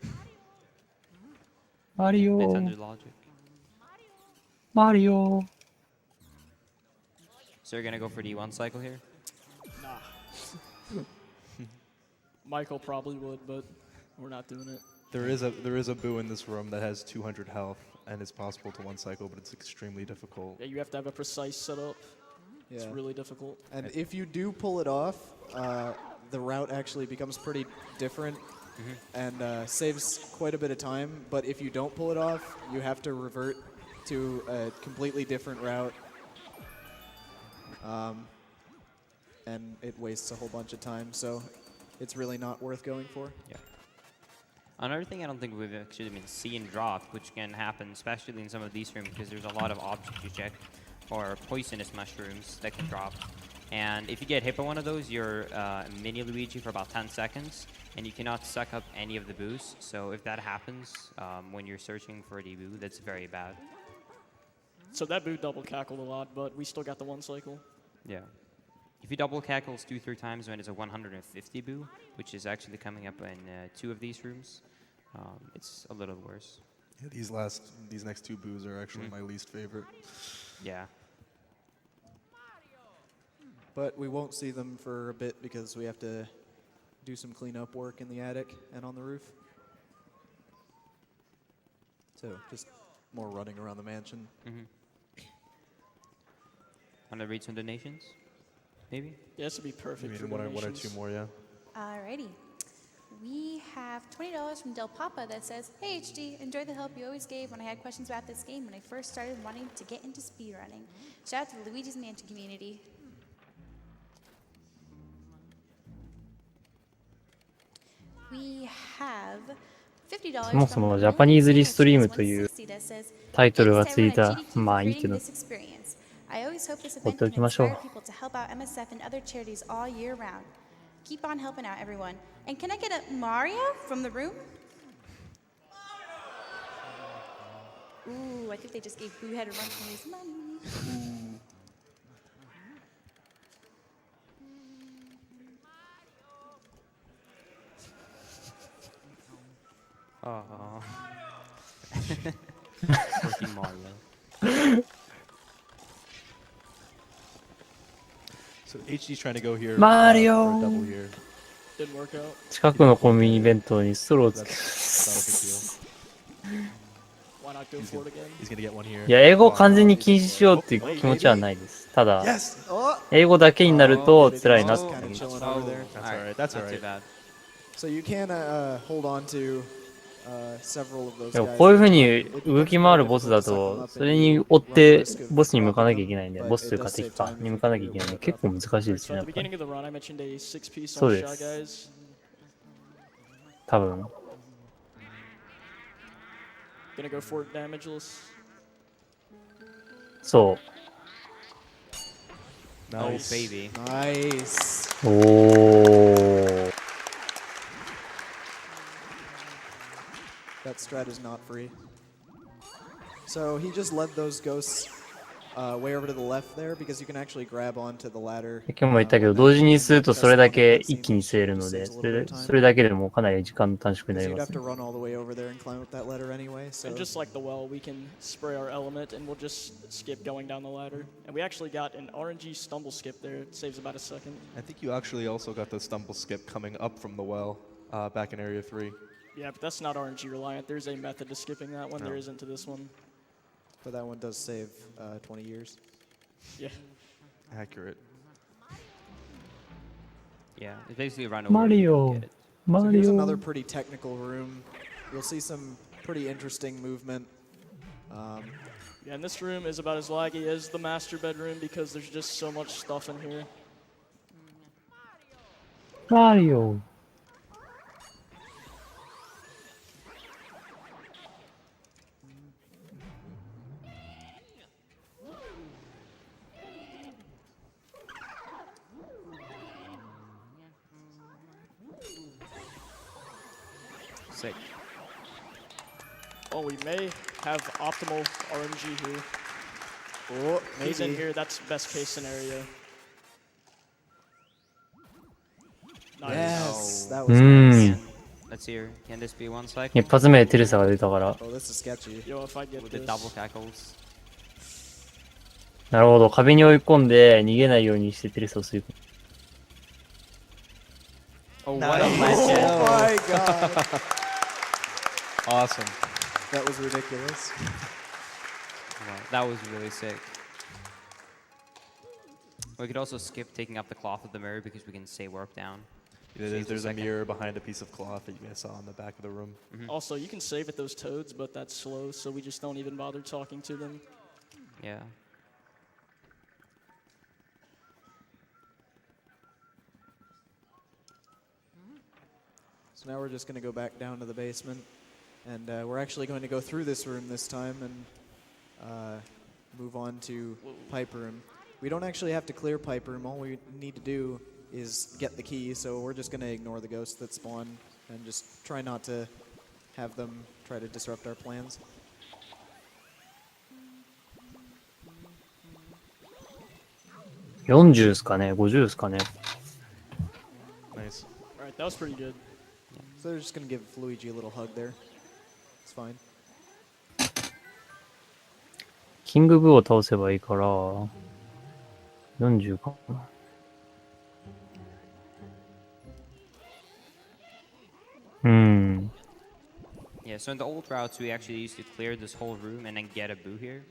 マリ It's オ under logic. マリオ So you're gonna go for the one cycle here? Michael probably would, but we're not doing it. There is a boo in this room that has 200 health, and it's possible to one cycle, but it's extremely difficult. Yeah, you have to have a precise setup. It's Yeah. really difficult. And if you do pull it off, the route actually becomes pretty different and saves quite a bit of time. But if you don't pull it off, you have to revert to a completely different route. And it wastes a whole bunch of time, so it's really not worth going for. Yeah. Another thing I don't think we've actually been seeing dropped, which can happen especially in some of these rooms because there's a lot of objects you check, or poisonous mushrooms that can drop. And if you get hit by one of those, you're mini Luigi for about 10 seconds, and you cannot suck up any of the boost. So if that happens when you're searching for the boo, that's very bad. So that boot double cackled a lot, but we still got the one cycle. Yeah. If you double cackles 2-3 times when it's a 150 boo, which is actually coming up in 2 of these rooms, it's a little worse. Yeah, these next two boos are actually my least favorite. Yeah. But we won't see them for a bit because we have to do some cleanup work in the attic and on the roof. So just more running around the mansion. Want to read some donations? Maybe? Yeah, this would be perfect for Maybe one or donations. two more, yeah. Alrighty. We have $20 from Del Papa that says, "Hey HD, enjoy the help you always gave when I had questions about this game when I first started wanting to get into speedrunning. Shout out to the Luigi's Mansion community." We have $50そもそも from ジャパニーズリストリーム Millennium という Sailors 160 that says, タイトルが "Thanks つ to い everyone た at GDQ ま for あいいけ creating ど this experience. I always hope this ほっ event てお can きましょう。 inspire people to help out MSF and other charities all year round. Keep on helping out, everyone. And can I get a Mario from the room? Ooh, I think they just gave Boo Head a run for his money. Oh. Freaking Mario. So HD's trying to go here. Mario! For a double here. Didn't work out. 近くのコンビニ弁当にストローをつ That's け not a big deal. Why not go for it again? He's gonna get one here. いや、英語を完全に禁止しようっていう気持ちはないです。ただ、 Yes! 英語だけになると辛いなって Kind of chilling over there. That's alright. That's Not too alright. bad. So you can hold on to several of those でも guys. こういう風に動き回るボスだと、それに追ってボスに向かなきゃいけないんで、ボスというか敵かに向かなきゃいけないんで、結構難しいです So ね、 at や the っぱり。 beginning of the run, I mentioned a 6-piece So on this. Shy Guys. 多分。 Gonna go for it damageless. そ Oh, Nice. baby. Nice. う。おー。 That strat is not free. So he just led those ghosts way over to the left there because you can actually grab onto the ladder. 今日も言ったけど、同時にするとそれだけ一気に吸えるので、それだけでもかなり時間の短縮にな Because り you'd ま have す to run all the way over there and climb up that ladder anyway. So And just like the well, we can spray our element and we'll just skip going down the ladder. And we actually got an RNG stumble skip there. It saves about a second. I think you actually also got the stumble skip coming up from the well back in area 3. Yeah, but that's not RNG reliant. There's a method to skipping that one. No. There isn't to this one. but that one does save 20 years. Yeah. Accurate. Yeah, it's basically run over. Mario. Get it. So here's another Mario. pretty technical room. You'll see some pretty interesting movement. Yeah, and this room is about as laggy as the master bedroom because there's just so much stuff in here. Mario. Sick. Oh, we may have optimal RNG here. Oh, He's in maybe. here. That's best case scenario. Nice. Yes, Oh. that was Mm. nice. Can, let's hear. Can this be one cycle? 一発目でテレサが出たから。 Oh, this is sketchy. Yo, if I get With the this. double cackles. なるほど。壁に追い込んで逃げないようにしてテレサを吸い込む。 Oh, what a Oh legend! my god. Awesome. That was ridiculous. Wow, that was really sick. We could also skip taking up the cloth of the mirror because we can say warp down. Saves There's a second. mirror behind a piece of cloth that you guys saw in the back of the room. Also, you can save at those toads, but that's slow, so we just don't even bother talking to them. Yeah. So now we're just going to go back down to the basement. And we're actually going to go through this room this time and move on to pipe room. We don't actually have to clear pipe room. All we need to do is get the key. So we're just going to ignore the ghosts that spawn and just try not to have them try to disrupt our plans. ?40 ですかね ?50 ですかね Nice. All right, that was pretty good. So they're just going to give Luigi a little hug there. It's fine. キングブーを倒せばいいから、40かな。うん。 Yeah, so in the old routes, we actually used to clear this whole room and then get a boo here.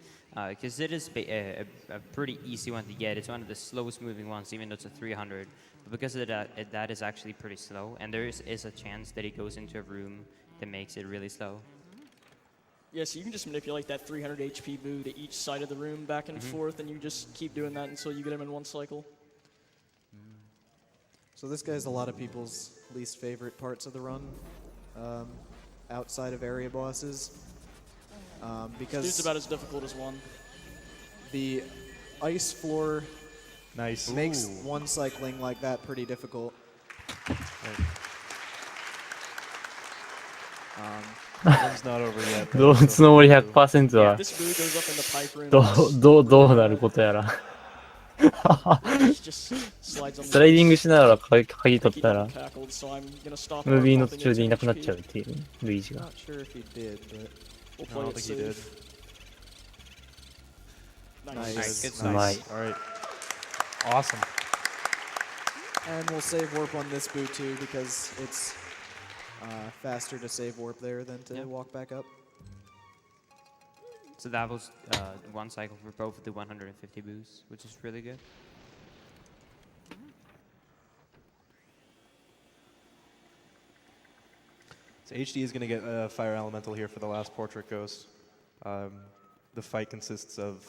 Because it is a pretty easy one to get. It's one of the slowest moving ones, even though it's a 300. But because of that, that is actually pretty slow. And there is a chance that it goes into a room that makes it really slow. Yeah, so you can just manipulate that 300 HP boo to each side of the room back and forth, and you just keep doing that until you get him in one cycle. So this guy's a lot of people's least favorite parts of the run, outside of area bosses, because Dude's about as difficult as one. the ice floor Nice. makes one cycling like that pretty difficult. One's not over yet. 動物の森 100% Yeah, は this boo goes up in the pipe room. どうなることやら。 Just slides on スライディングしながら鍵 I 取 keep ったら、 getting cackled, so I'm gonna stop ムービーの pumping 途中でいなくなっ its ちゃう HP. っていう、ルイージが。 Not sure if he did, but We'll I play don't it think he did. safe. Nice. Nice. Good Nice. nice. All right. Awesome. and we'll save warp on this boot too because it's faster to save warp there than to Yeah. walk back up. So that was one cycle for both of the 150 boos, which is really good. So HD is going to get a fire elemental here for the last portrait ghost. The fight consists of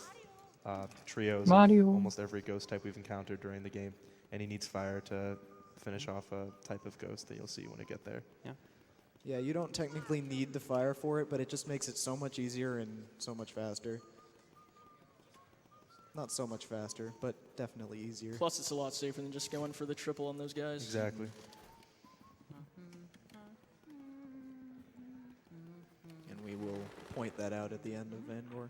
trios Mario. of almost every ghost type we've encountered during the game, and he needs fire to finish off a type of ghost that you'll see when we get there. Yeah, you don't technically need the fire for it, but it just makes it so much easier and so much faster. Not so much faster, but definitely easier. Plus, it's a lot safer than just going for the triple on those guys. Exactly. And we will point that out at the end of Vandor.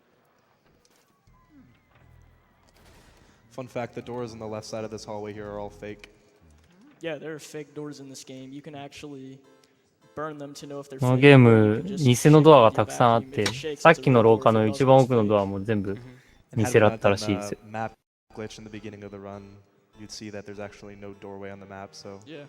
Fun fact, the doors on the left side of this hallway here are all fake. Yeah, there are fake doors in this game. You can actually burn them to know if they're この fake. ゲー or ム、 you can just 偽の shake ドア it が with た your くさんあっ vacuum. て If it shakes, さっ it's a きの real 廊 door. 下の If it 一番 doesn't, 奥の it's ドア fake. も全部 And 偽だったらしいですよ。 map glitch in the beginning of the run, you'd see that there's actually no doorway on the map, so Yeah.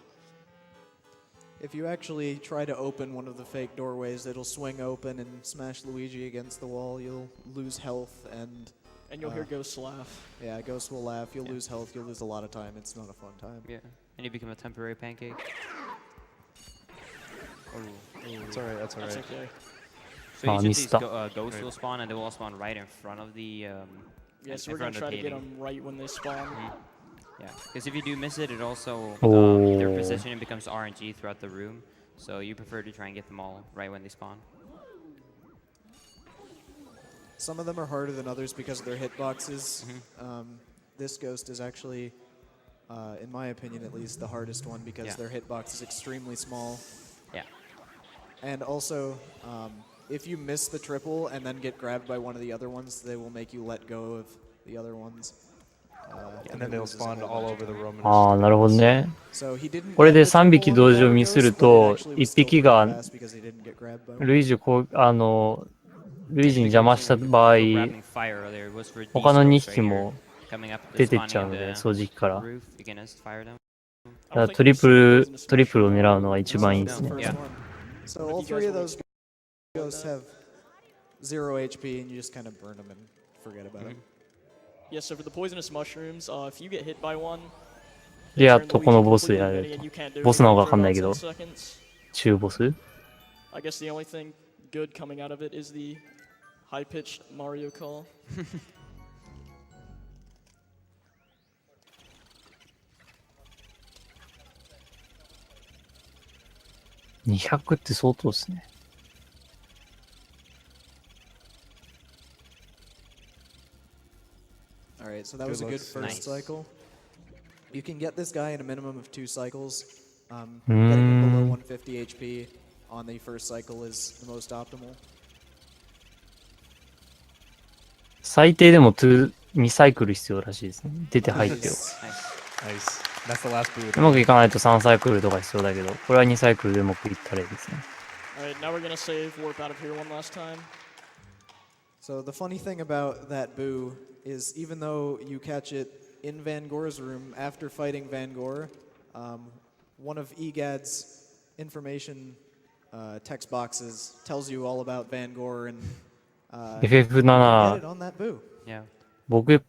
If you actually try to open one of the fake doorways, it'll swing open and smash Luigi against the wall. You'll lose health and And you'll hear Ghosts laugh. Yeah, Ghost will laugh. You'll lose health. You'll lose a lot of time. It's not a fun time. Yeah. And you become a temporary pancake. It's alright, that's That's alright. okay. So each of these missed ghosts will spawn, and they will all spawn right in front of the. Yeah, so in we're going front to of try the to get paving. them right when they spawn. Yeah, because if you do miss it, it also Oh. their positioning becomes RNG throughout the room. So you prefer to try and get them all right when they spawn. Some of them are harder than others because of their hitboxes. This ghost is actually, in my opinion at least, the hardest one because Yeah. their hitbox is extremely small. Yeah. And also, if you miss the triple and then get grabbed by one of the other ones, they will make you let go of the other ones. And then they'll spawn all over the room. ああ、なるほどね。 So he didn't これ get で the 3 triple 匹 on 同 the 時を water ミスる ghost, but it と、 actually 1 was still 匹 pretty が fast because he didn't get grabbed by one. ルイージこう、ルイージに邪魔した場合、 Grabbing fire earlier was for 他の2 these ghosts 匹 right も here, coming up, 出てっちゃう spawning の in で、 the 掃除機から。 roof. You can just fire them. だからトリプルを狙うのが一番いいですね。 First Yeah. one. So all three of those ghosts have 0 HP, and you just kind of burn them and forget about them. Yeah, so for the poisonous mushrooms, if you get hit by one, で、やっ turn と Luigi このボスで completely や ready る and you can't do と。ボスなの anything かわ for かんない about けど、 10 seconds. 中ボス I guess the only thing good coming out of it is the high-pitched Mario call. 200って相当ですね。All right, so that Good was a good looks. first Nice. cycle. You can get this guy in a minimum of 2 cycles. Getting him below 150 HP on the first cycle is the most optimal. 最低でも2サイクル必要らしいですね。出て入ってよ。 Nice. Nice. That's the last boot. うまくいかないと3サイクルとか必要だけど、これは2サイクルでうまくいったらいいですね。All right, now we're going to save warp out of here one last time. So the funny thing about that boo is even though you catch it in Van Gore's room after fighting Van Gore, one of EGAD's information text boxes tells you all about Van Gore and you get it FF7、on that boo. Yeah. 僕、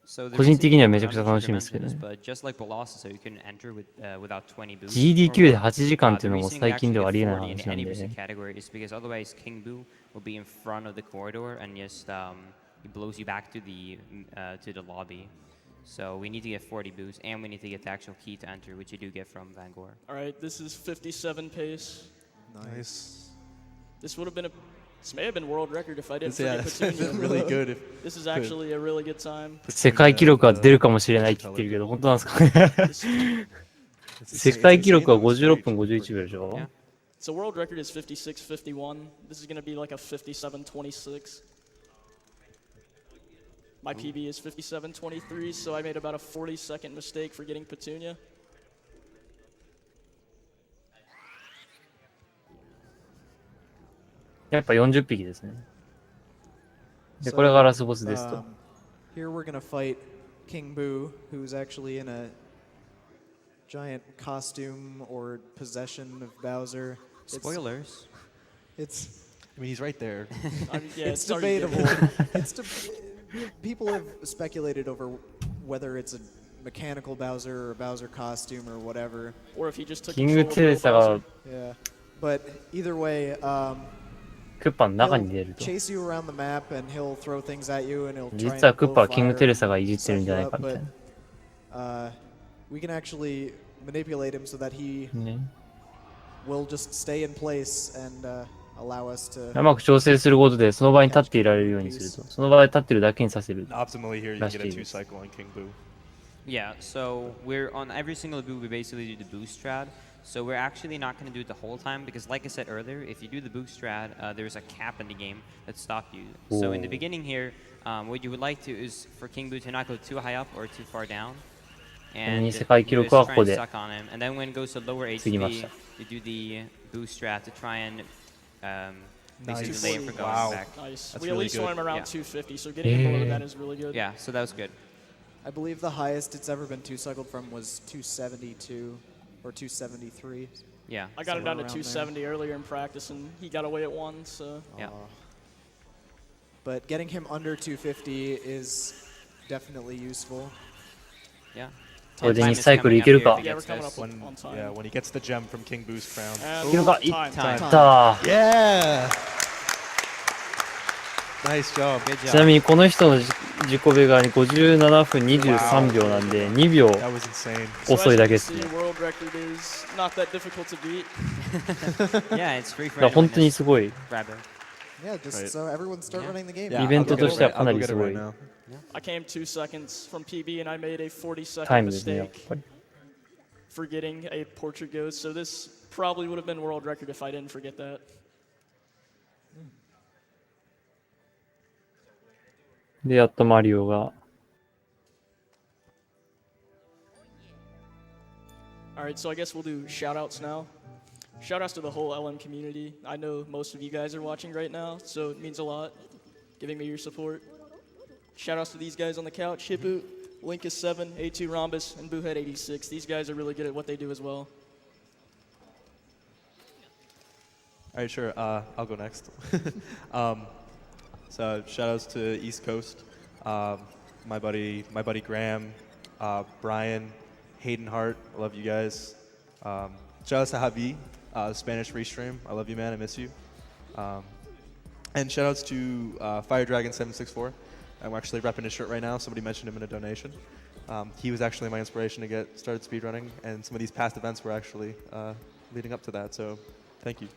So the 個人的にはめちゃくちゃ reason I'm 楽しみ sure ですけど mention ね。 this, but just like Colossus, so you can enter without 20 boosts. GDQ で8時間ってい The うのも reason we 最近で actually はあ get りえない 40 in 話なん any で。 boosted category is because otherwise King Boo will be in front of the corridor and just he blows you back to the lobby. So we need to get 40 boosts and we need to get the actual key to enter, which you do get from Van Gore. All right, this is 57 pace. Nice. This would have been this may have been world record if I didn't Yeah, forget it's Petunia. really good. If This is actually a really good time. 世界記録は出るかもしれないって言ってるけど、本当なんですかね。 This- 世界記録は56分51秒でしょ Yeah. So world record is 56:51. This is going to be like a 57:26. My PB is 57:23, so I made about a 40-second mistake for getting Petunia. やっぱ40匹ですね。で、 So, これがラスボスですと。 Here we're gonna fight King Boo, who's actually in a giant costume or possession of Bowser. Spoilers. It's I mean, he's right there. Yeah, it's already debatable. good. it's people have speculated over whether it's a mechanical Bowser or a Bowser costume or whatever. Or if he just took キング control of テレ real サが Bowser. Yeah, but either way, クッパの中 he'll に出ると。 chase you around the map and he'll throw things at you and he'll try 実は and クッパ blow はキング fire テレサが and いじってるん suck じゃ you ないか up, みたい but we can actually manipulate him so that he な。ね。 will just stay in place and allow us to. うまく調整することで、その場に立っていられるようにすると。その場で立ってるだけにさせる。 Optimally here, you can get a Restream. 2 cycle on King Boo. Yeah, so we're on every single boo, we basically do the boost strat. So we're actually not going to do it the whole time because, like I said earlier, if you do the boost strat, there's a cap in the game that stops you. So in the beginning here, what you would like to is for King Boo to not go too high up or too far down. And you 世界記 just 録は try ここ and で suck on him. And then when it goes to lower 過ぎま HP, した。 you do the boost strat to try and basically Nice. delay him from going Wow. back. Nice. That's we at really least good. want him around Yeah. 250, so getting him below Yeah. that is really good. Yeah, so that was good. I believe the highest it's ever been 2 cycled from was 272 or 273. Yeah. I got him down to Somewhere around 270 earlier in practice, and he got away at one, so. Yeah. but getting him under 250 is definitely useful. Yeah. これで Time 2 is サイクル coming いける up か here if he Yeah, we're gets coming this. up When, on time. yeah, when he gets the gem from King Boo's crown. And いけるかいっ time. time. た Yeah! Nice job. Good ちな job. みにこの人の自己ベが57分23秒なんで2秒 That was insane. So as 遅い you だけ can ですね see, world record is not that difficult to beat. Yeah, it's free だ for から本 anyone. 当に Just すごい grab it. Yeah, just Right. so everyone start Yeah. running the game. Yeah, イベン I'll ト go と get しては it かな right- I'll り go す get it ご right い now. I came 2 seconds from PB and I made a 40-second タイムですねやっ mistake ぱり for getting a portrait ghost. So this probably would have been world record if I didn't forget that. でやっとマリオが All right, so I guess we'll do shout outs now. Shout outs to the whole LM community. I know most of you guys are watching right now, so it means a lot giving me your support. Shout outs to these guys on the couch, Hippoot, Linkus7, A2 Rhombus, and Boohead86. These guys are really good at what they do as well. All right, sure. I'll go next. So shout outs to East Coast, my buddy Graham, Brian, Hayden Hart. I love you guys. Shout outs to Javi, Spanish Restream. I love you, man. I miss you. And shout outs to Fire Dragon 764. I'm actually repping his shirt right now. Somebody mentioned him in a donation. He was actually my inspiration to get started speedrunning, and some of these past events were actually leading up to that. So thank you.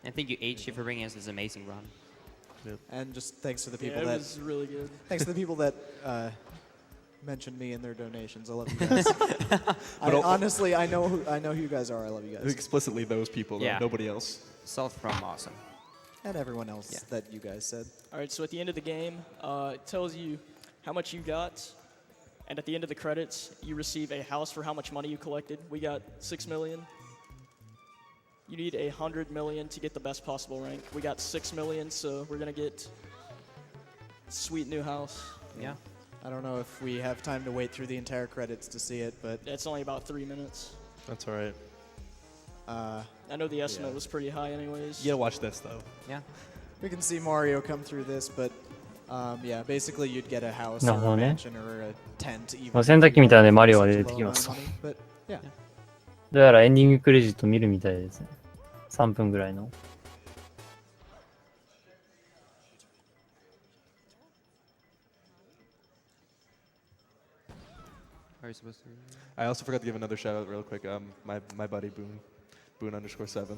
And thank you, HG, for bringing us this amazing run. And just thanks to the Yeah, people it that was really good. thanks to the people that mentioned me in their donations. I love you guys. Honestly, I know who you guys are. I love you guys. Explicitly those people, though, Yeah. nobody else. Self from awesome. And everyone else Yeah. that you guys said. All right, so at the end of the game, it tells you how much you got, and at the end of the credits, you receive a house for how much money you collected. We got 6 million. You need 100 million to get the best possible rank. We got 6 million, so we're gonna get sweet new house. Yeah. I don't know if we have time to wait through the entire credits to see it, but It's only about 3 minutes. That's all right. I know the estimate Yeah. was pretty high anyways. You gotta watch this, though. Yeah. we can see Mario come through this. But yeah, basically you'd get a house なる or ほど a ね。 mansion or a tent. Even まあ洗濯機みたいなねマリオが for 出 such て a き low ます amount of money. But yeah. どうやらエンディングクレジット見るみたいですね3分ぐらいの Are you supposed to? I also forgot to give another shout out real quick. My buddy Boone_7.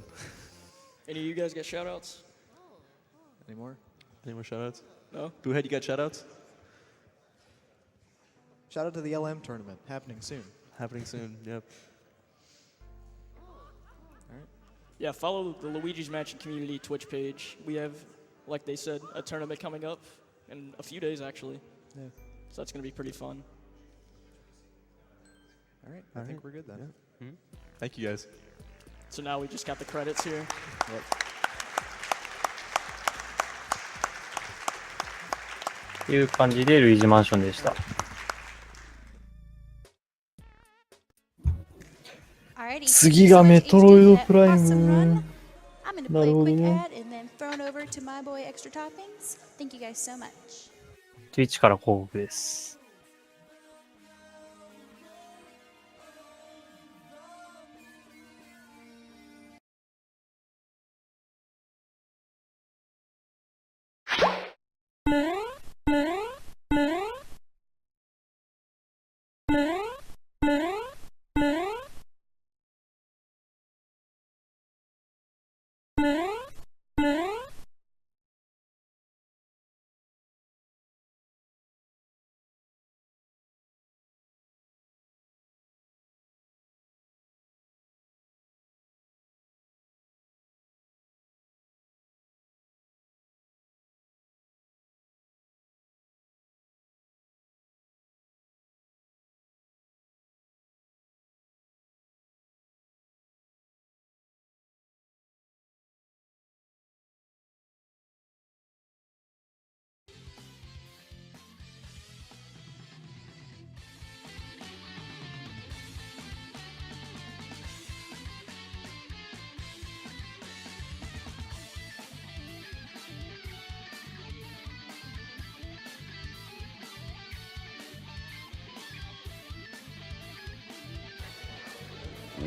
Any of you guys get shout outs? Any more? Any more shout outs? No? Boohead, you got shout outs? Shout out to the LM tournament happening soon. Happening soon, yep. Yeah, follow the Luigi's Mansion community Twitch page. We have, like they said, a tournament coming up in a few days actually. Yeah. So that's gonna be pretty fun. All right. I think we're good then. Thank you, guys. So now we just got the credits here. Yep. っていう感じでルイージマンションでした Alrighty. 次がメトロイドプライム。 Awesome run. I'm gonna play a quick なるほどね。 ad and then thrown over to my boy Extra Toppings. Thank you guys so much. Twitch から広告です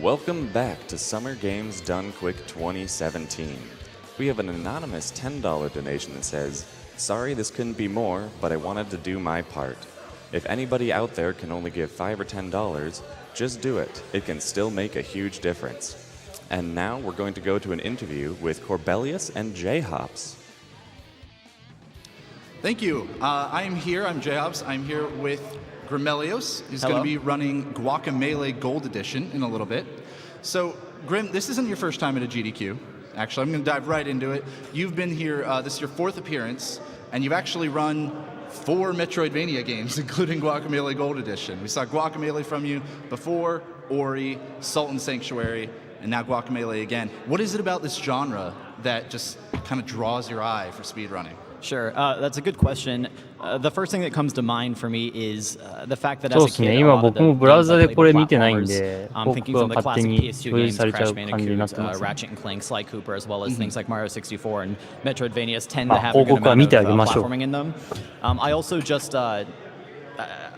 Welcome back to Summer Games Done Quick 2017. We have an anonymous $10 donation that says, "Sorry this couldn't be more, but I wanted to do my part. If anybody out there can only give $5 or $10, just do it. It can still make a huge difference." And now we're going to go to an interview with Corbelius and J-Hops. Thank you. I'm J-Hops. I'm here with Grimelios. He's going to be running Guacamelee Gold Edition in a little bit. So, Grim, this isn't your first time at a GDQ. Actually, I'm going to dive right into it. You've been here, this is your 4th appearance, and you've actually run 4 Metroidvania games, including Guacamelee Gold Edition. We saw Guacamelee from you before, Ori, Sultan Sanctuary, and now Guacamelee again. What is it about this genre that just kind of draws your eye for speedrunning? Sure, that's a good question. The first thing that comes to mind for me is the fact that そう as で a すね。 kid, 今 a lot of 僕 the もブラウザ games で I played これ were 見てないん platformers. で、 I'm 僕 thinking は some of the 勝手 classic に PS2 共有 games, されちゃ Crash う感じになっ Bandicoot, てますね。 Ratchet and Clank, Sly Cooper, as well as things like Mario 64 and Metroidvanias tend to まあ、 have a 報 good 告は amount 見てあ of げましょう。 platforming in them. I also just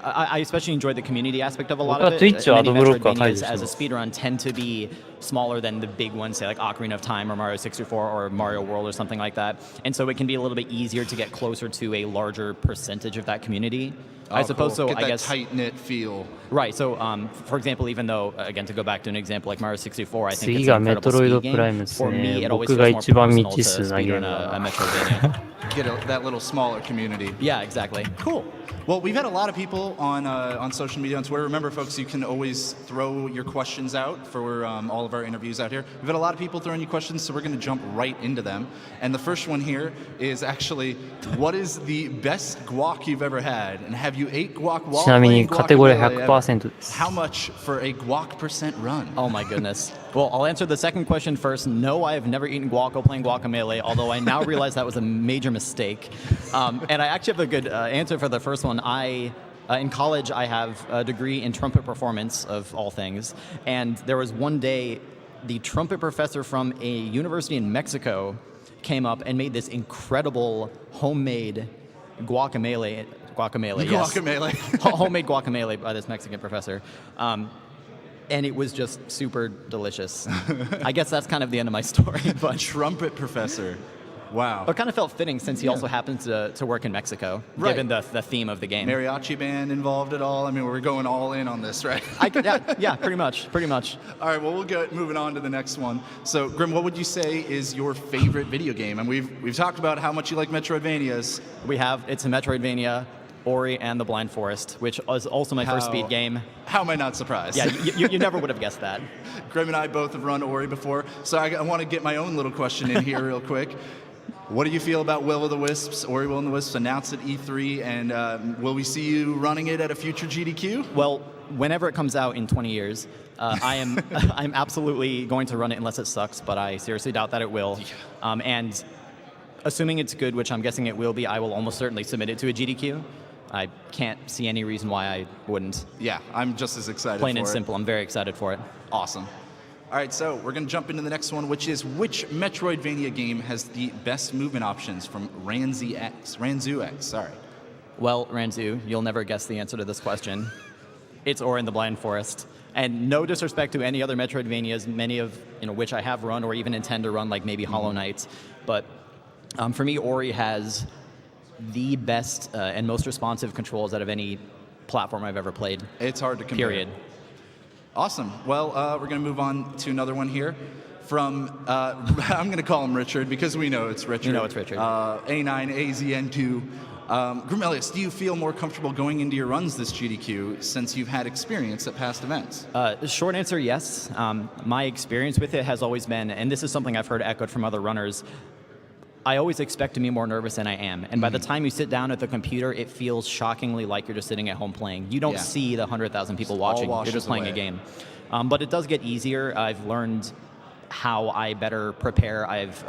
I especially enjoyed the community aspect of a lot of it. 僕は Twitch はア Many ドブロックは解 Metroidvanias 除して as a ます。 speedrun tend to be smaller than the big ones, say like Ocarina of Time or Mario 64 or Mario World or something like that. And so it can be a little bit easier to get closer to a larger percentage of that community. I suppose so. Get that I guess tight-knit feel. Right. So, for example, even though again to go back to an example like Mario 64, I think 次 it's が an メ incredible トロイド speed プライム game. です For me, ね。 it always 僕 feels が more 一番 personal 未 to 知数なゲ speedrun ームだ a な。 Metroidvania. Get that little smaller community. Yeah, exactly. Cool. Well, we've had a lot of people on social media, on Twitter. Remember, folks, you can always throw your questions out for all of our interviews out here. We've had a lot of people throwing you questions, so we're going to jump right into them. And the first one here is actually, what is the best guac you've ever had? And have you ate guac while ちなみ playing にカテゴリー Guacamelee ever? 100% です。 How much for a guac percent run? Oh my goodness. Well, I'll answer the second question first. No, I have never eaten guac while playing Guacamelee, although I now realize that was a major mistake. And I actually have a good answer for the first one. In college, I have a degree in trumpet performance, of all things. And there was one day, the trumpet professor from a university in Mexico came up and made this incredible homemade guacamelee. Yes. Guacamelee. Homemade guacamelee by this Mexican professor. And it was just super delicious. I guess that's kind of the end of my story. But Trumpet professor. Wow. it kind of felt fitting since he also happens to work in Mexico, Right. given the theme of the game. Mariachi band involved at all? I mean, we're going all in on this, right? Yeah, pretty much. All right, well, we'll go moving on to the next one. So, Grim, what would you say is your favorite video game? And we've talked about how much you like Metroidvanias. It's a Metroidvania, Ori and the Blind Forest, which is also my first speed game. How am I not surprised? Yeah, you never would have guessed that. Grim and I both have run Ori before, so I want to get my own little question in here real quick. What do you feel about Will-O-the-Wisps, Ori Will and the Wisps, announced at E3, and will we see you running it at a future GDQ? Well, whenever it comes out in 20 years, I'm absolutely going to run it unless it sucks, but I seriously doubt that it will. And assuming it's good, which I'm guessing it will be, I will almost certainly submit it to a GDQ. I can't see any reason why I wouldn't. Yeah, I'm just as excited Plain for and it. simple, I'm very excited for it. Awesome. All right, so we're going to jump into the next one, which is which Metroidvania game has the best movement options from Ranzu X, sorry. Well, Ranzu, you'll never guess the answer to this question. It's Ori and the Blind Forest. And no disrespect to any other Metroidvanias, many of which I have run or even intend to run, like maybe Hollow Knight. But for me, Ori has the best and most responsive controls out of any platform I've ever played. It's hard to compare. Period. Awesome. Well, we're going to move on to another one here from, I'm going to call him Richard because we know it's Richard. You know it's Richard. A9AZN2. Grimelius, do you feel more comfortable going into your runs this GDQ since you've had experience at past events? Short answer, yes. My experience with it has always been, and this is something I've heard echoed from other runners, I always expect to be more nervous than I am. And by the time you sit down at the computer, it feels shockingly like you're just sitting at home playing. You don't see the 100,000 people watching. You're just playing a game. But it does get easier. I've learned how I better prepare. I've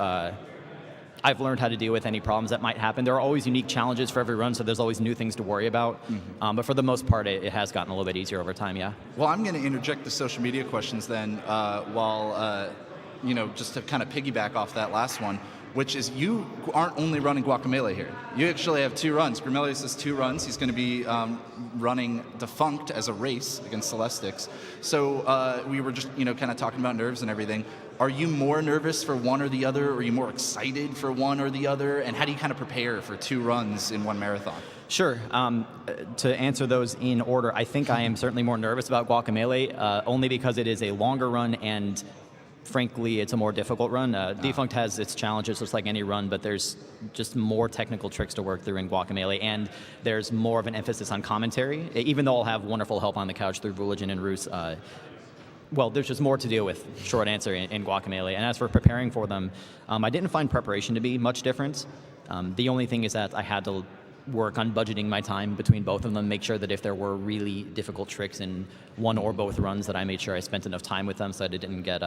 learned how to deal with any problems that might happen. There are always unique challenges for every run, so there's always new things to worry about. But for the most part, it has gotten a little bit easier over time, yeah. Well, I'm going to interject the social media questions then while, just to kind of piggyback off that last one. which is you aren't only running Guacamelee here. You actually have 2 runs. Grimelius has 2 runs. He's going to be running Defunct as a race against Celestics. So we were just, kind of talking about nerves and everything. Are you more nervous for one or the other? Or are you more excited for one or the other? And how do you kind of prepare for 2 runs in one marathon? Sure. To answer those in order, I think I am certainly more nervous about Guacamelee, only because it is a longer run and frankly, it's a more difficult run. Defunct has its challenges just like any run, but there's just more technical tricks to work through in Guacamelee, and there's more of an emphasis on commentary. Even though I'll have wonderful help on the couch through Vuligin and Roos, well, there's just more to deal with, short answer, in Guacamelee. And as for preparing for them, I didn't find preparation to be much different. The only thing is that I had to work on budgeting my time between both of them, make sure that if there were really difficult tricks in one or both runs, that I made sure I spent enough time with them so that I didn't get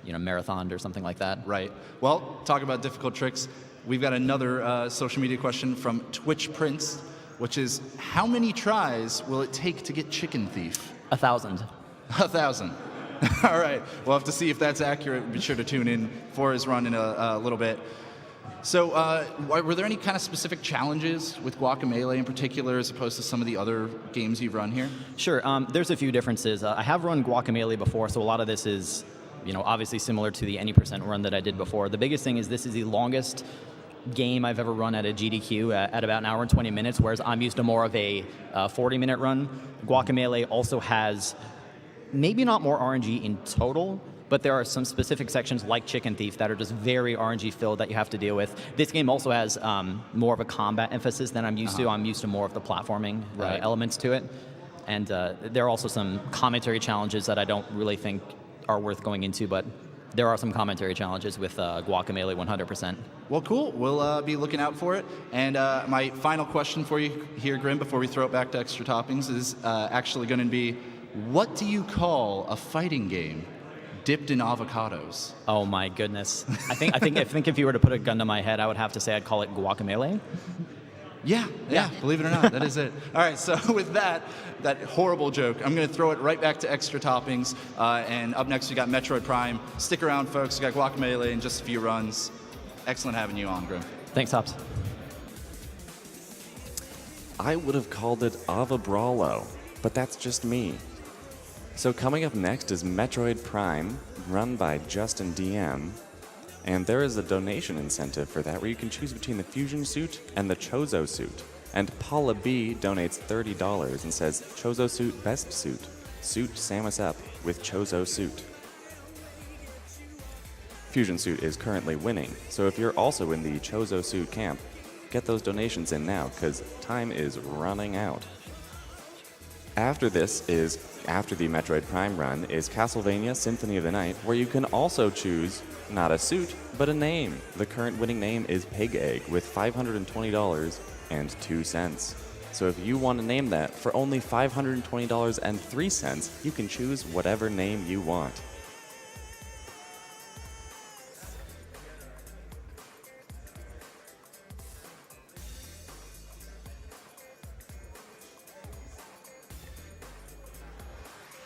marathoned or something like that. Right. Well, talk about difficult tricks. We've got another social media question from Twitch Prince, which is, how many tries will it take to get Chicken Thief? 1,000. 1,000. All right. We'll have to see if that's accurate. Be sure to tune in for his run in a little bit. So were there any kind of specific challenges with Guacamelee in particular as opposed to some of the other games you've run here? Sure. There's a few differences. I have run Guacamelee before, so a lot of this is obviously similar to the any % run that I did before. The biggest thing is this is the longest game I've ever run at a GDQ at about an hour and 20 minutes, whereas I'm used to more of a 40-minute run. Guacamelee also has maybe not more RNG in total, but there are some specific sections like Chicken Thief that are just very RNG filled that you have to deal with. This game also has more of a combat emphasis than I'm used to. I'm used to more of the platforming elements to it. And there are also some commentary challenges that I don't really think are worth going into, but there are some commentary challenges with Guacamelee 100%. Well, cool. We'll be looking out for it. And my final question for you here, Grim, before we throw it back to Extra Toppings, is actually going to be, what do you call a fighting game dipped in avocados? Oh my goodness. I think if you were to put a gun to my head, I would have to say I'd call it Guacamelee. Yeah, believe it or not, that is it. All right, so with that horrible joke, I'm going to throw it right back to Extra Toppings. And up next, we got Metroid Prime. Stick around, folks. We got Guacamelee in just a few runs. Excellent having you on, Grim. Thanks, Hops. I would have called it Avabrawlo, but that's just me. So coming up next is Metroid Prime, run by Justin DM. And there is a donation incentive for that where you can choose between the Fusion suit and the Chozo suit. And Paula B donates $30 and says, Chozo suit, best suit. Suit Samus up with Chozo suit. Fusion suit is currently winning, so if you're also in the Chozo suit camp, get those donations in now, because time is running out. After the Metroid Prime run, is Castlevania Symphony of the Night, where you can also choose not a suit, but a name. The current winning name is Pig Egg with $520.02. So if you want to name that for only $520.03, you can choose whatever name you want.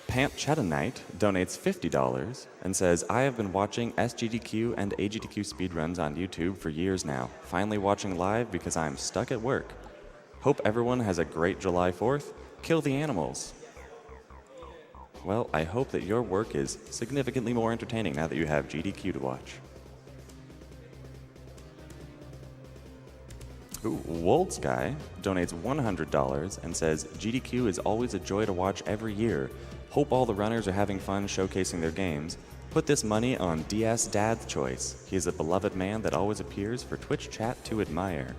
Pant Chetanite donates $50 and says, I have been watching SGDQ and AGDQ speedruns on YouTube for years now. Finally watching live because I'm stuck at work. Hope everyone has a great July 4th. Kill the animals. Well, I hope that your work is significantly more entertaining now that you have GDQ to watch. Ooh, Wold Sky donates $100 and says, GDQ is always a joy to watch every year. Hope all the runners are having fun showcasing their games. Put this money on DS Dad's Choice. He is a beloved man that always appears for Twitch chat to admire.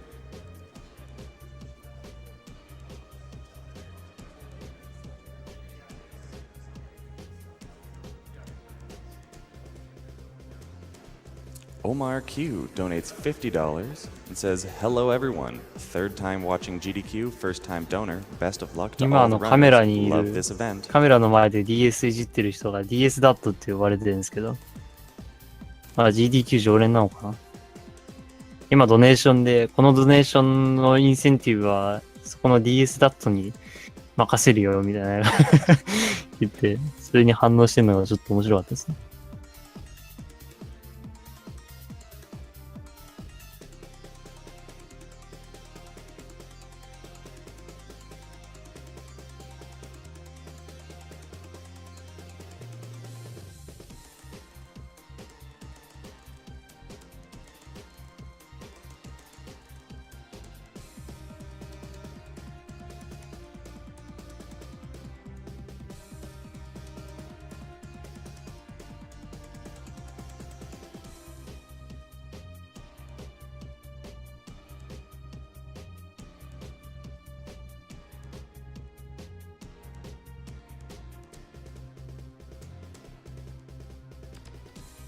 Omar Q donates $50 and says, Hello everyone. Third time watching GDQ, first time donor. Best of luck to all the runners. Love this event. カメラの前で DS いじってる人が DS ダットって呼ばれてるんですけど、まあ GDQ 常連なのかな。今ドネーションで、このドネーションのインセンティブはそこの DS ダットに任せるよみたいな言って、それに反応してるのがちょっと面白かったですね。